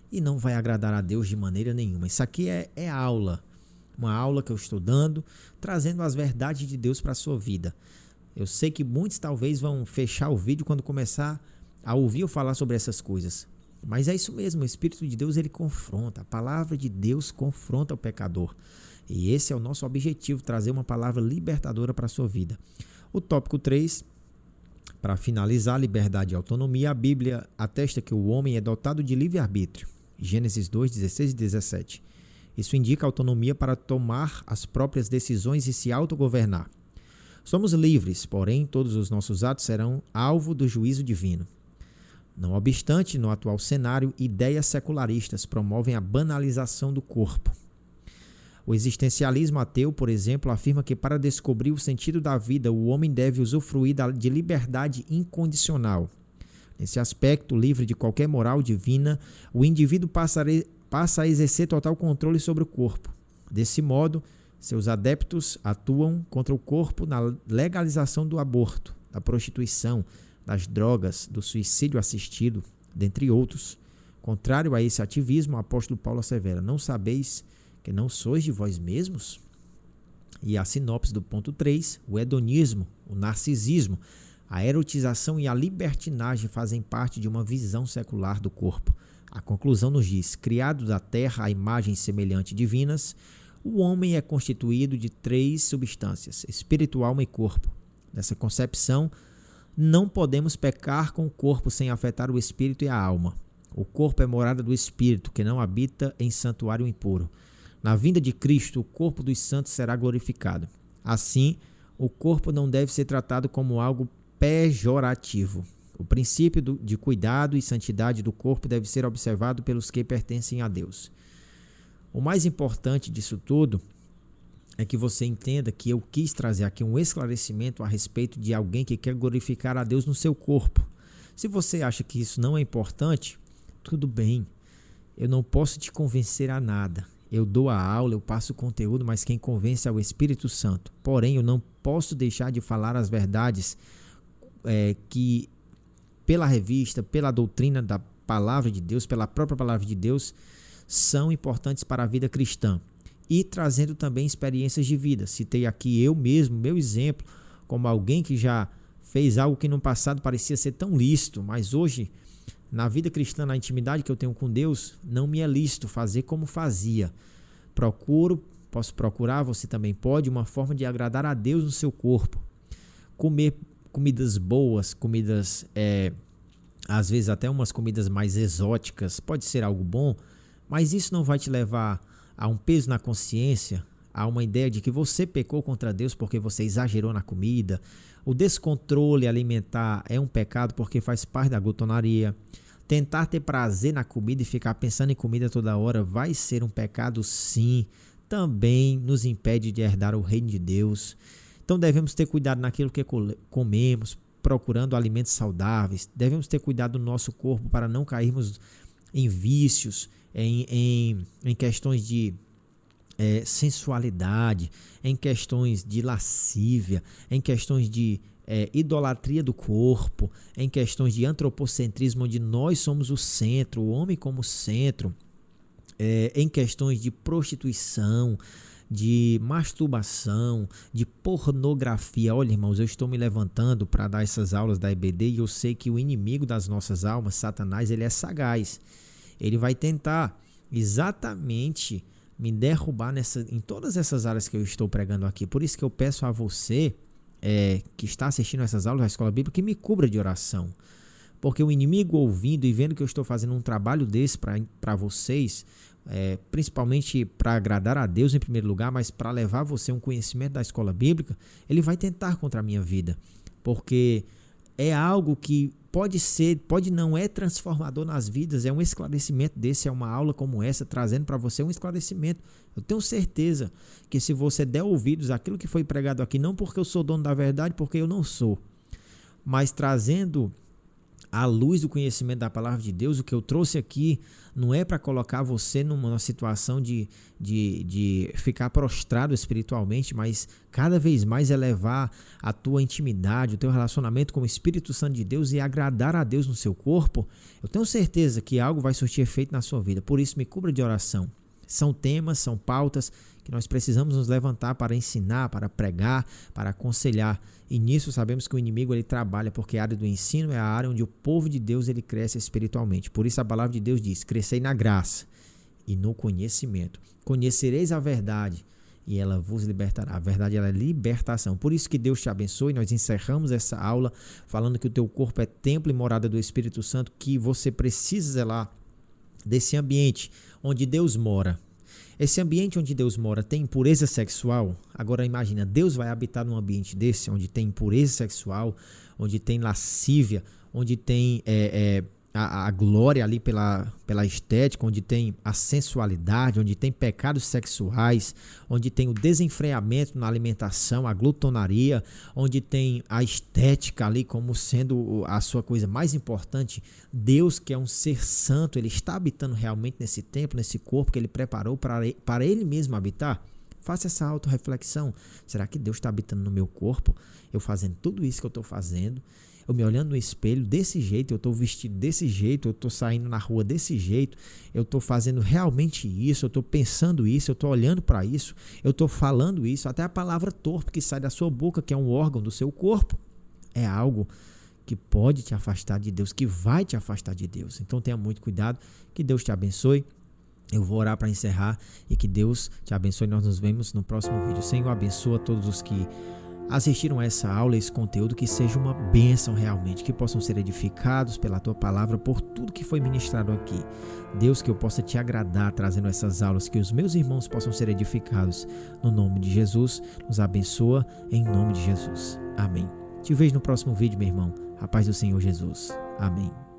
e não vai agradar a Deus de maneira nenhuma. Isso aqui é aula. Uma aula que eu estou dando, trazendo as verdades de Deus para a sua vida. Eu sei que muitos talvez vão fechar o vídeo quando começar a ouvir eu falar sobre essas coisas. Mas é isso mesmo, o Espírito de Deus ele confronta, a palavra de Deus confronta o pecador. E esse é o nosso objetivo, trazer uma palavra libertadora para a sua vida. O tópico 3, para finalizar, liberdade e autonomia, a Bíblia atesta que o homem é dotado de livre-arbítrio. Gênesis 2, 16 e 17. Isso indica autonomia para tomar as próprias decisões e se autogovernar. Somos livres, porém todos os nossos atos serão alvo do juízo divino. Não obstante, no atual cenário, ideias secularistas promovem a banalização do corpo. O existencialismo ateu, por exemplo, afirma que para descobrir o sentido da vida, o homem deve usufruir de liberdade incondicional. Nesse aspecto, livre de qualquer moral divina, o indivíduo passa a exercer total controle sobre o corpo. Desse modo, seus adeptos atuam contra o corpo na legalização do aborto, da prostituição, das drogas, do suicídio assistido, dentre outros. Contrário a esse ativismo, o apóstolo Paulo assevera: não sabeis que não sois de vós mesmos? E a sinopse do ponto 3, o hedonismo, o narcisismo, a erotização e a libertinagem fazem parte de uma visão secular do corpo. A conclusão nos diz: criado da terra à imagem e semelhante divinas, o homem é constituído de 3 substâncias, espírito, alma e corpo. Nessa concepção, não podemos pecar com o corpo sem afetar o espírito e a alma. O corpo é morada do espírito, que não habita em santuário impuro. Na vinda de Cristo, o corpo dos santos será glorificado. Assim, o corpo não deve ser tratado como algo pejorativo. O princípio de cuidado e santidade do corpo deve ser observado pelos que pertencem a Deus. O mais importante disso tudo é que você entenda que eu quis trazer aqui um esclarecimento a respeito de alguém que quer glorificar a Deus no seu corpo. Se você acha que isso não é importante, tudo bem. Eu não posso te convencer a nada. Eu dou a aula, eu passo o conteúdo, mas quem convence é o Espírito Santo. Porém, eu não posso deixar de falar as verdades que, pela revista, pela doutrina da palavra de Deus, pela própria palavra de Deus, são importantes para a vida cristã. E trazendo também experiências de vida. Citei aqui eu mesmo, meu exemplo, como alguém que já fez algo que no passado parecia ser tão lícito, mas hoje, na vida cristã, na intimidade que eu tenho com Deus, não me é lícito fazer como fazia. Posso procurar, você também pode, uma forma de agradar a Deus no seu corpo. Comer comidas boas, comidas, às vezes até umas comidas mais exóticas, pode ser algo bom, mas isso não vai te levar a um peso na consciência, a uma ideia de que você pecou contra Deus porque você exagerou na comida. O descontrole alimentar é um pecado porque faz parte da glutonaria. Tentar ter prazer na comida e ficar pensando em comida toda hora vai ser um pecado, sim. Também nos impede de herdar o reino de Deus. Então devemos ter cuidado naquilo que comemos, procurando alimentos saudáveis. Devemos ter cuidado do nosso corpo para não cairmos em vícios, em questões de sensualidade, em questões de lascívia, em questões de idolatria do corpo, em questões de antropocentrismo, onde nós somos o centro, o homem como centro, em questões de prostituição, de masturbação, de pornografia. Olha, irmãos, eu estou me levantando para dar essas aulas da EBD e eu sei que o inimigo das nossas almas, Satanás, ele é sagaz. Ele vai tentar exatamente me derrubar em todas essas áreas que eu estou pregando aqui. Por isso que eu peço a você que está assistindo essas aulas da Escola Bíblica que me cubra de oração. Porque o inimigo ouvindo e vendo que eu estou fazendo um trabalho desse para vocês, principalmente para agradar a Deus em primeiro lugar, mas para levar você um conhecimento da Escola Bíblica, ele vai tentar contra a minha vida. Porque é algo que pode não é transformador nas vidas, é um esclarecimento desse, é uma aula como essa, trazendo para você um esclarecimento. Eu tenho certeza que se você der ouvidos àquilo que foi pregado aqui, não porque eu sou dono da verdade, porque eu não sou, mas trazendo à luz do conhecimento da palavra de Deus, o que eu trouxe aqui não é para colocar você numa situação de ficar prostrado espiritualmente, mas cada vez mais elevar a tua intimidade, o teu relacionamento com o Espírito Santo de Deus e agradar a Deus no seu corpo. Eu tenho certeza que algo vai surtir efeito na sua vida, por isso me cubra de oração. São temas, são pautas que nós precisamos nos levantar para ensinar, para pregar, para aconselhar. E nisso sabemos que o inimigo ele trabalha, porque a área do ensino é a área onde o povo de Deus ele cresce espiritualmente. Por isso a palavra de Deus diz: crescei na graça e no conhecimento. Conhecereis a verdade e ela vos libertará. A verdade ela é libertação. Por isso que Deus te abençoe. Nós encerramos essa aula falando que o teu corpo é templo e morada do Espírito Santo, que você precisa zelar desse ambiente onde Deus mora. Esse ambiente onde Deus mora tem impureza sexual. Agora imagina, Deus vai habitar num ambiente desse, onde tem impureza sexual, onde tem lascívia, onde tem a glória ali pela estética, onde tem a sensualidade, onde tem pecados sexuais, onde tem o desenfreamento na alimentação, a glutonaria, onde tem a estética ali como sendo a sua coisa mais importante. Deus, que é um ser santo, ele está habitando realmente nesse templo, nesse corpo que ele preparou para ele mesmo habitar? Faça essa autorreflexão. Será que Deus está habitando no meu corpo? Eu fazendo tudo isso que eu estou fazendo, eu me olhando no espelho desse jeito, eu estou vestido desse jeito, eu estou saindo na rua desse jeito, eu estou fazendo realmente isso, eu estou pensando isso, eu estou olhando para isso, eu estou falando isso, até a palavra torpe que sai da sua boca, que é um órgão do seu corpo, é algo que pode te afastar de Deus, que vai te afastar de Deus. Então tenha muito cuidado, que Deus te abençoe. Eu vou orar para encerrar e que Deus te abençoe. Nós nos vemos no próximo vídeo. Senhor, abençoa todos os que assistiram a essa aula, esse conteúdo, que seja uma bênção realmente, que possam ser edificados pela Tua Palavra, por tudo que foi ministrado aqui. Deus, que eu possa Te agradar trazendo essas aulas, que os meus irmãos possam ser edificados. No nome de Jesus, nos abençoa em nome de Jesus. Amém. Te vejo no próximo vídeo, meu irmão. A paz do Senhor Jesus. Amém.